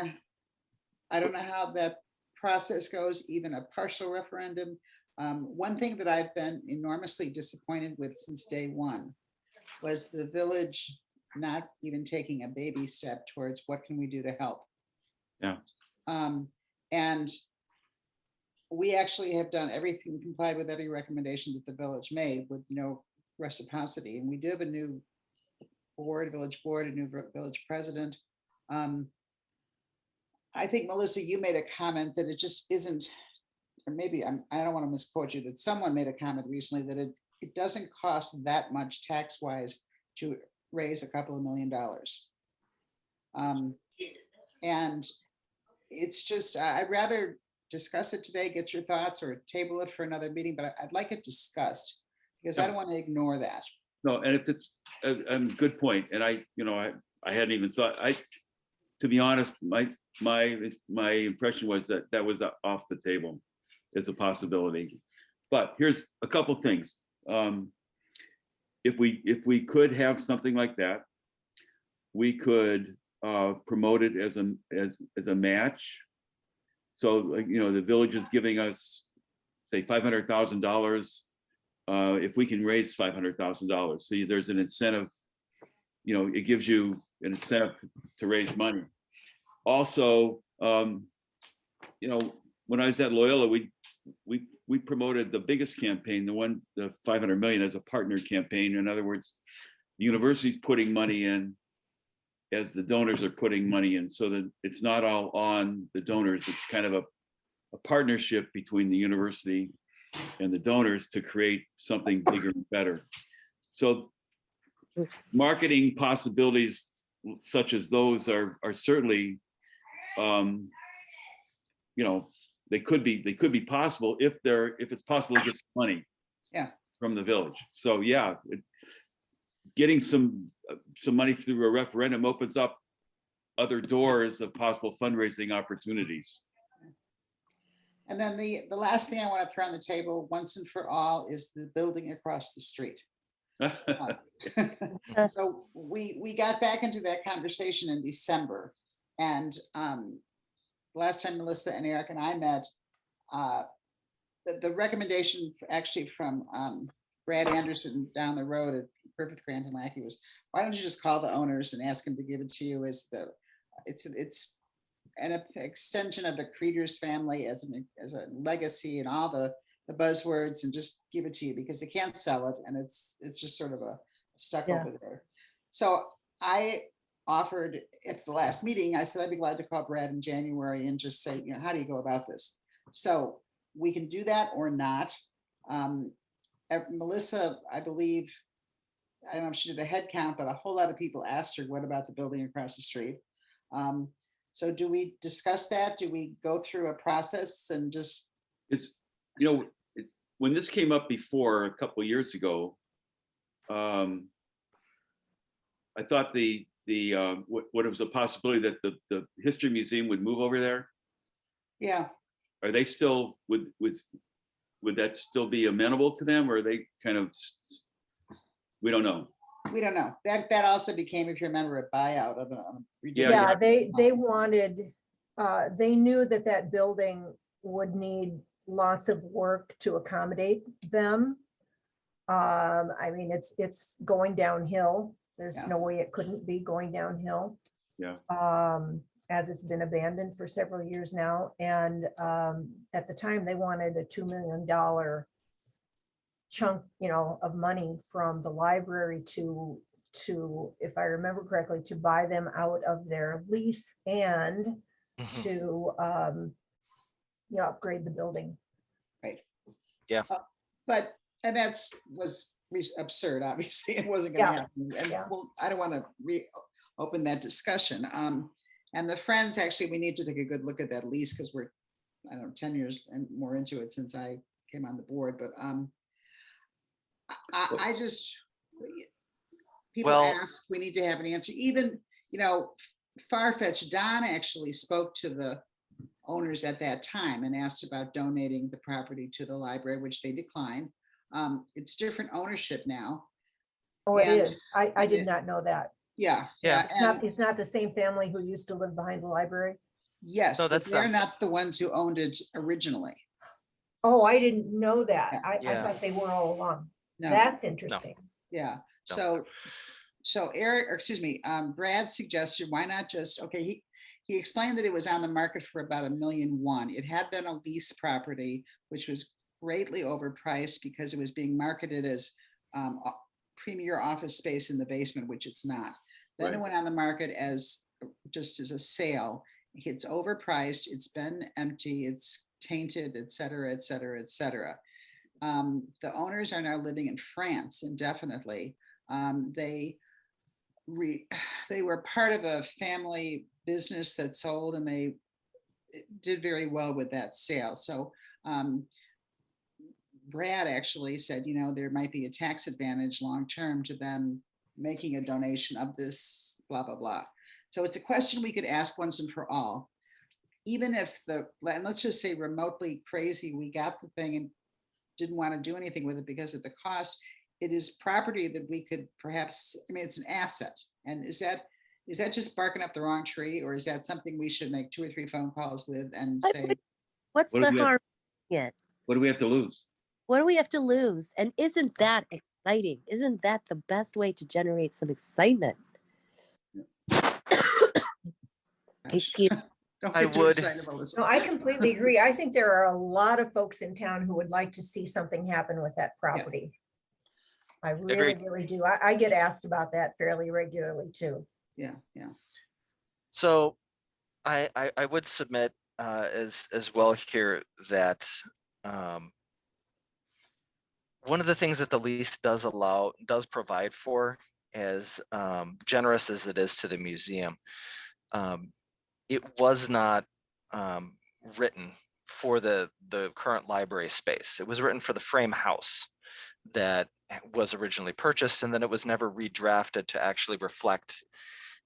Speaker 3: know how that process goes, even a partial referendum. One thing that I've been enormously disappointed with since day one was the village not even taking a baby step towards what can we do to help.
Speaker 4: Yeah.
Speaker 3: And we actually have done everything, complied with every recommendation that the village made with no reciprocity. And we do have a new village board, a new village president. I think, Melissa, you made a comment that it just isn't, or maybe I don't want to misquote you, that someone made a comment recently that it doesn't cost that much tax-wise to raise a couple of $1 million. And it's just, I'd rather discuss it today, get your thoughts, or table it for another meeting, but I'd like it discussed because I don't want to ignore that.
Speaker 4: No, and if it's a good point, and I hadn't even thought, to be honest, my impression was that was off the table as a possibility. But here's a couple things. If we could have something like that, we could promote it as a match. So the village is giving us, say, $500,000. If we can raise $500,000, see, there's an incentive. It gives you an incentive to raise money. Also, when I was at Loyola, we promoted the biggest campaign, the 500 million, as a partner campaign. In other words, the university's putting money in as the donors are putting money in, so that it's not all on the donors. It's kind of a partnership between the university and the donors to create something bigger and better. So marketing possibilities such as those are certainly, they could be possible if it's possible to get some money from the village. So yeah, getting some money through a referendum opens up other doors of possible fundraising opportunities.
Speaker 3: And then the last thing I want to throw on the table once and for all is the building across the street. So we got back into that conversation in December, and last time Melissa and Eric and I met, the recommendation actually from Brad Anderson down the road at Griffith Grant and Lackey was, why don't you just call the owners and ask them to give it to you? It's an extension of the Creeders family as a legacy and all the buzzwords, and just give it to you because they can't sell it, and it's just sort of a stuck over there. So I offered at the last meeting, I said I'd be glad to call Brad in January and just say, how do you go about this? So we can do that or not. Melissa, I believe, I don't know if she did a head count, but a whole lot of people asked her, what about the building across the street? So do we discuss that? Do we go through a process and just?
Speaker 4: When this came up before a couple of years ago, I thought what was a possibility that the History Museum would move over there?
Speaker 3: Yeah,
Speaker 4: Are they still, would that still be amenable to them, or are they kind of, we don't know.
Speaker 3: we don't know. That also became, if you remember, a buyout of a
Speaker 4: Yeah,
Speaker 2: Yeah,
Speaker 3: ridiculous.
Speaker 2: they wanted, they knew that that building would need lots of work to accommodate them. I mean, it's going downhill. There's
Speaker 3: Yeah.
Speaker 2: no way it couldn't be going downhill.
Speaker 4: Yeah.
Speaker 2: As it's been abandoned for several years now. And at the time, they wanted a $2 million chunk, of money from the library to, if I remember correctly, to buy them out of their lease and
Speaker 1: Mhm.
Speaker 2: to, upgrade the building.
Speaker 3: But, and was absurd, obviously, it wasn't gonna
Speaker 2: Yeah,
Speaker 3: happen, and
Speaker 2: yeah.
Speaker 3: well, I don't wanna reopen that discussion. And the Friends, actually, we need to take a good look at that lease, because we're, I don't know, 10 years and more into it since I came on the board, but I just, people
Speaker 1: Well-
Speaker 3: ask, we need to have an answer, even, far-fetched, Don actually spoke to the owners at that time and asked about donating the property to the library, which they declined. It's different ownership now.
Speaker 2: Oh, it
Speaker 3: And-
Speaker 2: is. I did
Speaker 3: it-
Speaker 2: not know that.
Speaker 3: Yeah,
Speaker 1: Yeah.
Speaker 3: yeah, and
Speaker 2: It's not the same family who used to live behind the library.
Speaker 3: yes,
Speaker 1: No,
Speaker 3: but
Speaker 1: that's
Speaker 3: they're
Speaker 1: them.
Speaker 3: not the ones who owned it originally.
Speaker 2: Oh, I didn't know that.
Speaker 3: Yeah.
Speaker 2: I
Speaker 1: Yeah.
Speaker 2: thought they were all along.
Speaker 3: No,
Speaker 2: That's interesting.
Speaker 3: yeah,
Speaker 1: No.
Speaker 3: so Eric, or excuse me, Brad suggested, why not just, okay, he explained that it was on the market for about $1.1 million. It had been a lease property, which was greatly overpriced because it was being marketed as premier office space in the basement, which it's not. Then it
Speaker 4: Right.
Speaker 3: went on the market as just as a sale. It's overpriced, it's been empty, it's tainted, et cetera, et cetera, et cetera. The owners are now living in France indefinitely. They were part of a family business that sold, and they did very well with that sale. So Brad actually said, there might be a tax advantage long-term to them making a donation of this, blah, blah, blah. So it's a question we could ask once and for all. Even if and let's just say remotely crazy, we got the thing and didn't want to do anything with it because of the cost, it is property that we could perhaps, it's an asset. And is that just barking up the wrong tree, or is that something we should make 2 or 3 phone calls with and say,
Speaker 5: What's
Speaker 4: What do
Speaker 5: the
Speaker 4: we have-
Speaker 5: harm in it?
Speaker 4: What do we have to lose?
Speaker 5: What do we have to lose? And isn't that exciting? Isn't that the best way to generate some excitement? Excuse
Speaker 3: don't
Speaker 1: I
Speaker 3: get too
Speaker 1: would-
Speaker 3: excited, Melissa.
Speaker 2: No, I completely agree. I think there are a lot of folks in town who would like to see something happen with that property. I really,
Speaker 1: Agreed.
Speaker 2: really do. I get asked about that fairly regularly too.
Speaker 3: Yeah.
Speaker 1: So I would submit as well here that one of the things that the lease does provide for, as generous as it is to the museum, it was not written for the current library space. It was written for the frame house that was originally purchased, and then it was never redrafted to actually reflect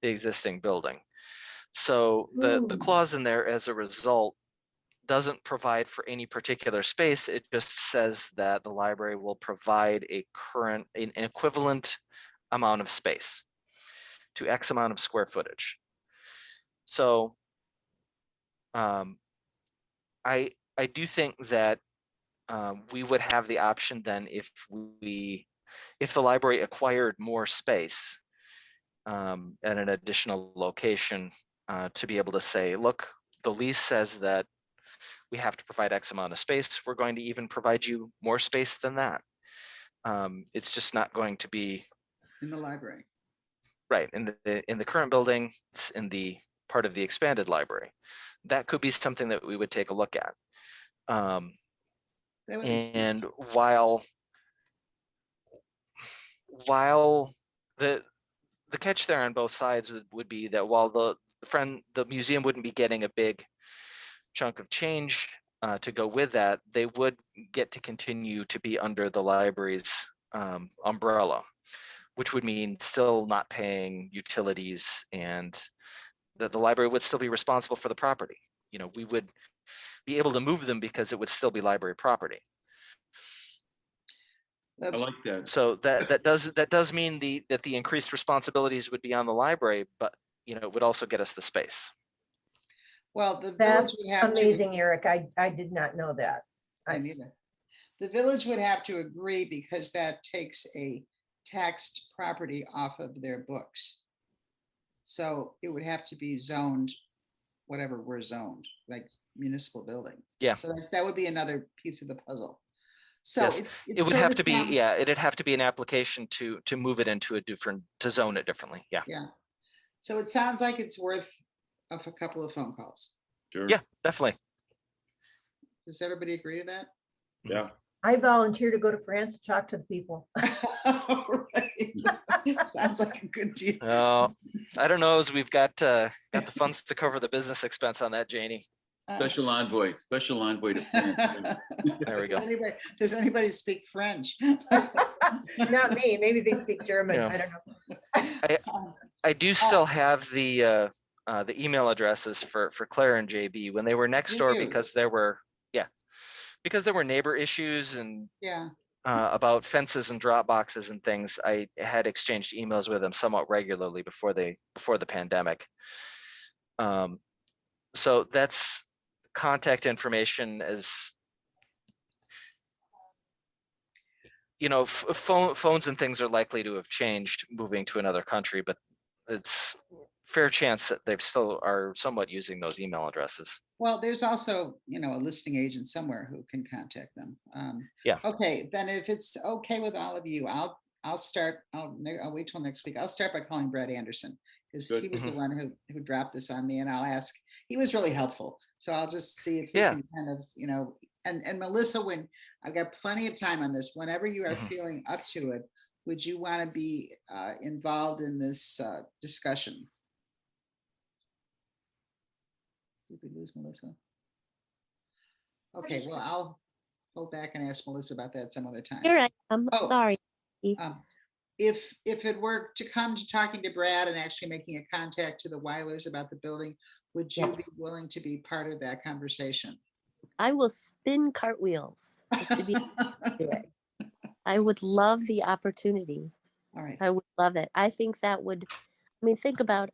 Speaker 1: the existing building. So the clause in there, as a result, doesn't provide for any particular space. It just says that the library will provide an equivalent amount of space to X amount of square footage. So I do think that we would have the option then, if the library acquired more space at an additional location, to be able to say, look, the lease says that we have to provide X amount of space. We're going to even provide you more space than that. It's just not going to be
Speaker 3: In the library.
Speaker 1: right in the current building. It's in the part of the expanded library. That could be something that we would take a look at.
Speaker 3: That would be-
Speaker 1: And while the catch there on both sides would be that while the museum wouldn't be getting a big chunk of change to go with that, they would get to continue to be under the library's umbrella, which would mean still not paying utilities, and that the library would still be responsible for the property. You know, we would be able to move them because it would still be library property.
Speaker 4: I like that.
Speaker 1: So that does mean that the increased responsibilities would be on the library, but you know, it would also get us the space.
Speaker 3: Well, the village
Speaker 2: That's
Speaker 3: would have to.
Speaker 2: amazing, Eric. I did not know that.
Speaker 3: I neither. The village would have to agree because that takes a taxed property off of their books. So it would have to be zoned, whatever we're zoned, like municipal building.
Speaker 1: Yeah.
Speaker 3: So that would be another piece of the puzzle. So
Speaker 1: Yes. It would
Speaker 3: sort
Speaker 1: have
Speaker 3: of
Speaker 1: to be,
Speaker 3: sounds-
Speaker 1: yeah, it'd have to be an application to move it into a different, to zone it differently. Yeah.
Speaker 3: Yeah. So it sounds like it's worth of a couple of phone calls.
Speaker 4: Sure.
Speaker 1: Yeah, definitely.
Speaker 3: Does everybody agree to that?
Speaker 4: Yeah.
Speaker 2: I volunteer to go to France to talk to the people.
Speaker 3: Right. Sounds like a good deal.
Speaker 1: I don't know, as we've got the funds to cover the business expense on that, Janie.
Speaker 4: Special envoy to France.
Speaker 1: There we go.
Speaker 3: Does anybody speak French?
Speaker 2: Not me. Maybe they speak German.
Speaker 1: Yeah.
Speaker 2: I don't know.
Speaker 1: I do still have the email addresses for Claire and JB when they were next
Speaker 3: You
Speaker 1: door,
Speaker 3: do?
Speaker 1: because there were neighbor issues and
Speaker 3: Yeah.
Speaker 1: about fences and drop boxes and things. I had exchanged emails with them somewhat regularly before the pandemic. So that's contact information. As you know, phones and things are likely to have changed moving to another country, but it's fair chance that they still are somewhat using those email addresses.
Speaker 3: Well, there's also, a listing agent somewhere who can contact them.
Speaker 1: Yeah.
Speaker 3: Okay, then if it's okay with all of you, I'll wait till next week. I'll start by calling Brad Anderson, because
Speaker 4: Good.
Speaker 3: he was the
Speaker 1: Mhm.
Speaker 3: one who dropped this on me, and I'll ask. He was really helpful, so I'll just see if he
Speaker 1: Yeah.
Speaker 3: can kind of, and Melissa, when I've got plenty of time on this, whenever you are
Speaker 1: Mhm.
Speaker 3: feeling up to it, would you want to be involved in this discussion? Did we lose Melissa? Okay, well, I'll hold back and ask Melissa about that some other time.
Speaker 5: Here I am.
Speaker 3: Oh.
Speaker 5: Sorry.
Speaker 3: If it were to come to talking to Brad and actually making a contact to the Weilers about the building, would you
Speaker 5: Yes.
Speaker 3: be willing to be part of that conversation?
Speaker 5: I will spin cartwheels to be it. I would love the opportunity.
Speaker 3: All right.
Speaker 5: I would love it. I think that would, think about,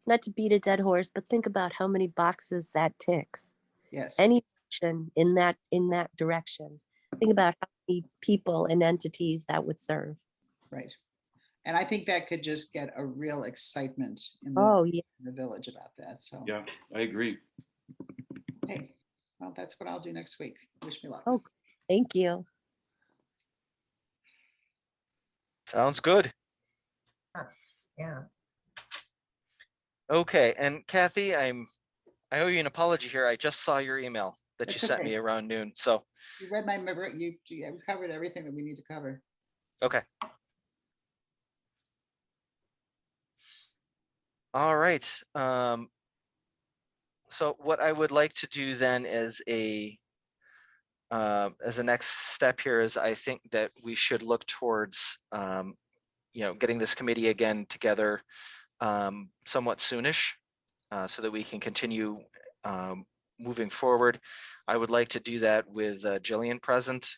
Speaker 5: not to beat a dead horse, but think about how many boxes that ticks.
Speaker 3: Yes.
Speaker 5: Any action in that direction. Think about how many people and entities that would serve.
Speaker 3: Right. And I think that could just get a real excitement in
Speaker 5: Oh yeah.
Speaker 3: the village about that. So,
Speaker 4: Yeah, I agree.
Speaker 3: hey, well, that's what I'll do next week. Wish me luck.
Speaker 5: Oh, thank you.
Speaker 1: Sounds good.
Speaker 2: Yeah.
Speaker 1: Okay, and Kathy, I owe you an apology here. I just saw your email that you
Speaker 3: That's
Speaker 1: sent
Speaker 3: okay.
Speaker 1: me around noon. So,
Speaker 3: You read my member. You covered everything that we need to cover.
Speaker 1: okay. All right. So what I would like to do then as a next step here is, I think that we should look towards getting this committee again together somewhat soonish, so that we can continue moving forward. I would like to do that with Jillian present,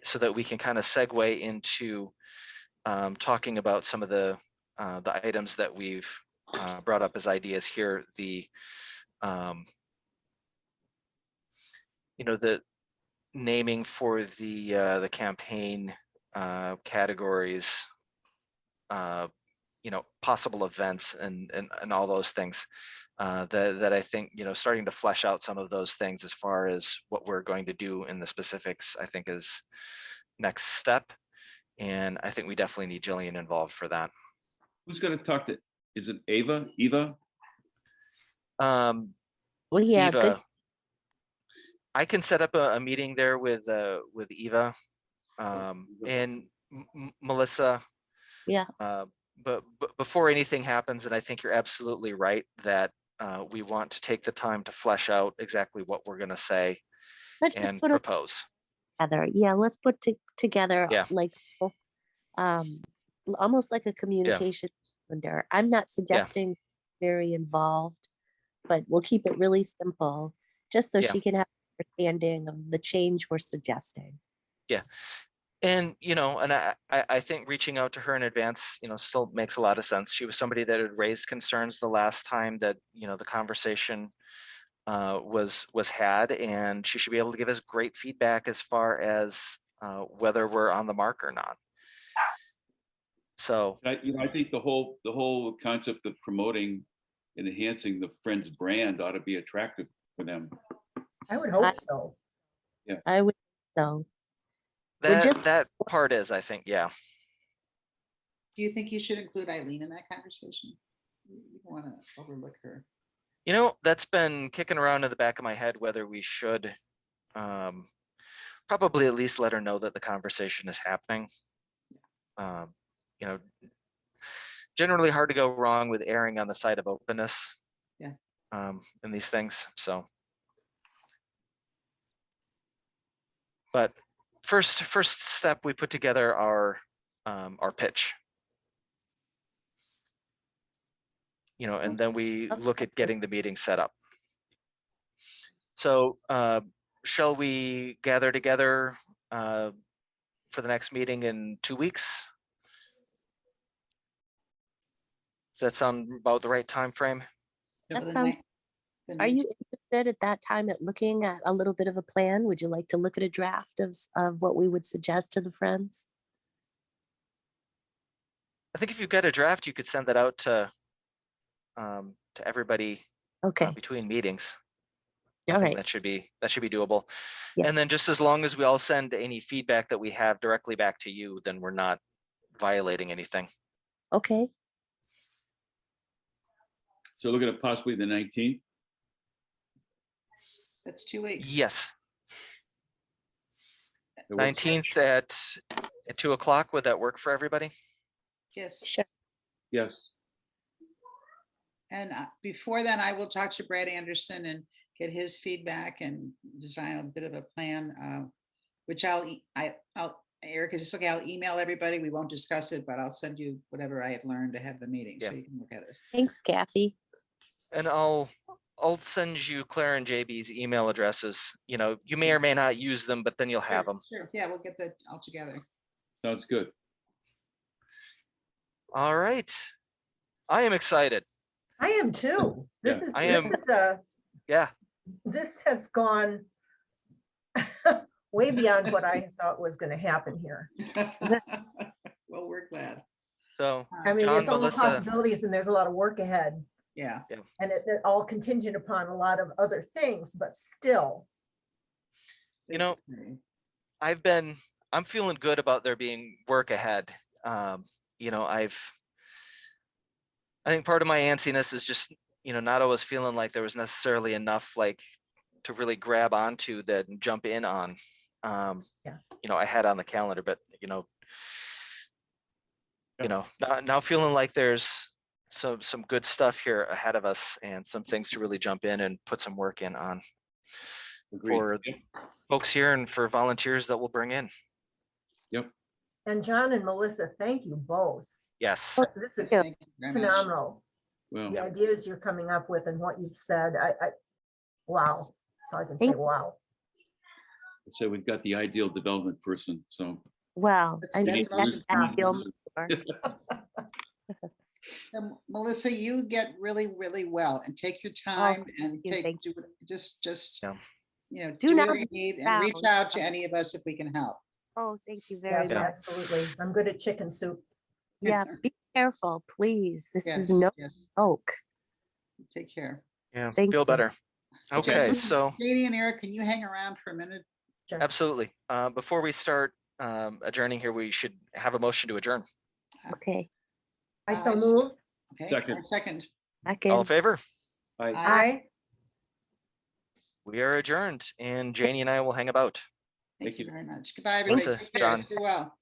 Speaker 1: so that we can kind of segue into talking about some of the items that we've brought up as ideas here. The the naming for the campaign categories, possible events and all those things, that I think, starting to flesh out some of those things as far as what we're going to do in the specifics, I think is next step. And I think we definitely need Jillian involved for that.
Speaker 4: Who's going to talk to? Is it Eva?
Speaker 5: Well, yeah,
Speaker 1: Eva,
Speaker 5: good.
Speaker 1: I can set up a meeting there with Eva and Melissa.
Speaker 5: Yeah.
Speaker 1: But before anything happens, and I think you're absolutely right that we want to take the time to flesh out exactly what we're going to say
Speaker 5: Let's just
Speaker 1: and
Speaker 5: put it
Speaker 1: propose.
Speaker 5: together. Yeah, let's put together
Speaker 1: Yeah.
Speaker 5: almost like a communication calendar. I'm not suggesting very involved, but we'll keep it really simple, just so
Speaker 1: Yeah.
Speaker 5: she can have an understanding of the change we're suggesting.
Speaker 1: And, and I think reaching out to her in advance, still makes a lot of sense. She was somebody that had raised concerns the last time that, the conversation was had, and she should be able to give us great feedback as far as whether we're on the mark or not. So,
Speaker 4: I think the whole concept of promoting and enhancing the Friends brand ought to be attractive for them.
Speaker 2: I would hope so.
Speaker 5: I would so. We're just
Speaker 1: that part is, I think, yeah.
Speaker 3: Do you think you should include Eileen in that conversation? You don't want to overlook her.
Speaker 1: That's been kicking around in the back of my head whether we should probably at least let her know that the conversation is happening. Generally hard to go wrong with erring on the side of openness.
Speaker 3: Yeah.
Speaker 1: In these things. So, but first step, we put together our pitch. And then we look at getting the meeting set up. So, shall we gather together for the next meeting in 2 weeks? Does that sound about the right time frame?
Speaker 5: That
Speaker 3: For the
Speaker 5: sounds.
Speaker 3: night- the
Speaker 5: Are you
Speaker 3: night-
Speaker 5: interested at that time at looking at a little bit of a plan? Would you like to look at a draft of what we would suggest to the friends?
Speaker 1: I think if you've got a draft, you could send that out to everybody
Speaker 5: Okay,
Speaker 1: between meetings. I
Speaker 5: all
Speaker 1: think
Speaker 5: right.
Speaker 1: that should be doable.
Speaker 5: Yeah.
Speaker 1: And then just as long as we all send any feedback that we have directly back to you, then we're not violating anything.
Speaker 5: Okay,
Speaker 4: So looking at possibly the 19th.
Speaker 3: That's 2 weeks.
Speaker 1: Yes,
Speaker 4: That works.
Speaker 1: 19th at 2:00. Would that work for everybody?
Speaker 3: Yes.
Speaker 5: sure.
Speaker 4: Yes.
Speaker 3: And before then, I will talk to Brad Anderson and get his feedback and design a bit of a plan, which Eric, is this okay? I'll email everybody. We won't discuss it, but I'll send you whatever I have learned ahead of the meeting so
Speaker 1: Yeah.
Speaker 3: you can look at it.
Speaker 5: Thanks, Kathy.
Speaker 1: And I'll send you Claire and JB's email addresses. You may or may not use them, but then you'll have them.
Speaker 3: Sure. Yeah, we'll get that all together.
Speaker 4: Sounds good.
Speaker 1: All right. I am excited.
Speaker 2: I am too. This is,
Speaker 1: I
Speaker 2: this
Speaker 1: am-
Speaker 2: is a,
Speaker 1: Yeah.
Speaker 2: this has gone way beyond what I thought was going to happen here.
Speaker 3: Well, we're glad.
Speaker 1: So,
Speaker 2: I mean,
Speaker 1: John,
Speaker 2: it's all
Speaker 1: Melissa-
Speaker 2: possibilities and there's a lot of work ahead,
Speaker 3: Yeah.
Speaker 2: and it all contingent upon a lot of other things, but still.
Speaker 1: You
Speaker 3: it's
Speaker 1: know,
Speaker 3: exciting.
Speaker 1: I'm feeling good about there being work ahead. I think part of my antsiness is just, not always feeling like there was necessarily enough to really grab onto that and jump in on. I had on the calendar, but now feeling like there's some good stuff here ahead of us and some things to really jump in and put some work in on
Speaker 4: Agreed.
Speaker 1: for folks here and for volunteers that we'll bring in.
Speaker 4: Yep.
Speaker 2: And John and Melissa, thank you both.
Speaker 1: Yes.
Speaker 2: This is
Speaker 5: Yeah.
Speaker 3: Thank you very much.
Speaker 2: phenomenal.
Speaker 4: Well,
Speaker 2: The ideas you're coming up with and what you've said, wow. So I can say,
Speaker 5: Thank-
Speaker 2: wow.
Speaker 4: so we've got the ideal development person. So
Speaker 5: Well, I'm
Speaker 3: That's
Speaker 5: just
Speaker 3: what
Speaker 5: happy I feel more.
Speaker 3: Melissa, you get really, really well and take your time and
Speaker 5: thank you.
Speaker 3: just,
Speaker 1: Yeah.
Speaker 5: Do
Speaker 3: do
Speaker 5: not
Speaker 3: what you
Speaker 5: be
Speaker 3: need and reach
Speaker 5: proud.
Speaker 3: out to any of us if we can help.
Speaker 5: Oh, thank you very
Speaker 2: Yes,
Speaker 5: much.
Speaker 2: absolutely. I'm good at chicken soup.
Speaker 5: Yeah, be careful, please. This
Speaker 3: Yes,
Speaker 5: is no
Speaker 3: yes.
Speaker 5: joke.
Speaker 3: Take care.
Speaker 1: Yeah.
Speaker 5: Thank
Speaker 1: Feel
Speaker 5: you.
Speaker 1: better.
Speaker 4: Okay.
Speaker 1: Okay. So
Speaker 3: Katie and Eric, can you hang around for a minute?
Speaker 2: Sure.
Speaker 1: absolutely. Before we start adjourning here, we should have a motion to adjourn.
Speaker 5: Okay,
Speaker 2: I so move.
Speaker 3: Okay.
Speaker 4: Second.
Speaker 3: I second.
Speaker 5: back
Speaker 1: All in
Speaker 5: in.
Speaker 1: favor?
Speaker 4: I.
Speaker 2: Aye.
Speaker 1: We are adjourned, and Janie and I will hang about.
Speaker 3: Thank
Speaker 4: Thank
Speaker 3: you
Speaker 4: you.
Speaker 3: very much. Goodbye, everybody.
Speaker 1: Melissa,
Speaker 3: Take care.
Speaker 1: John.
Speaker 3: Stay well.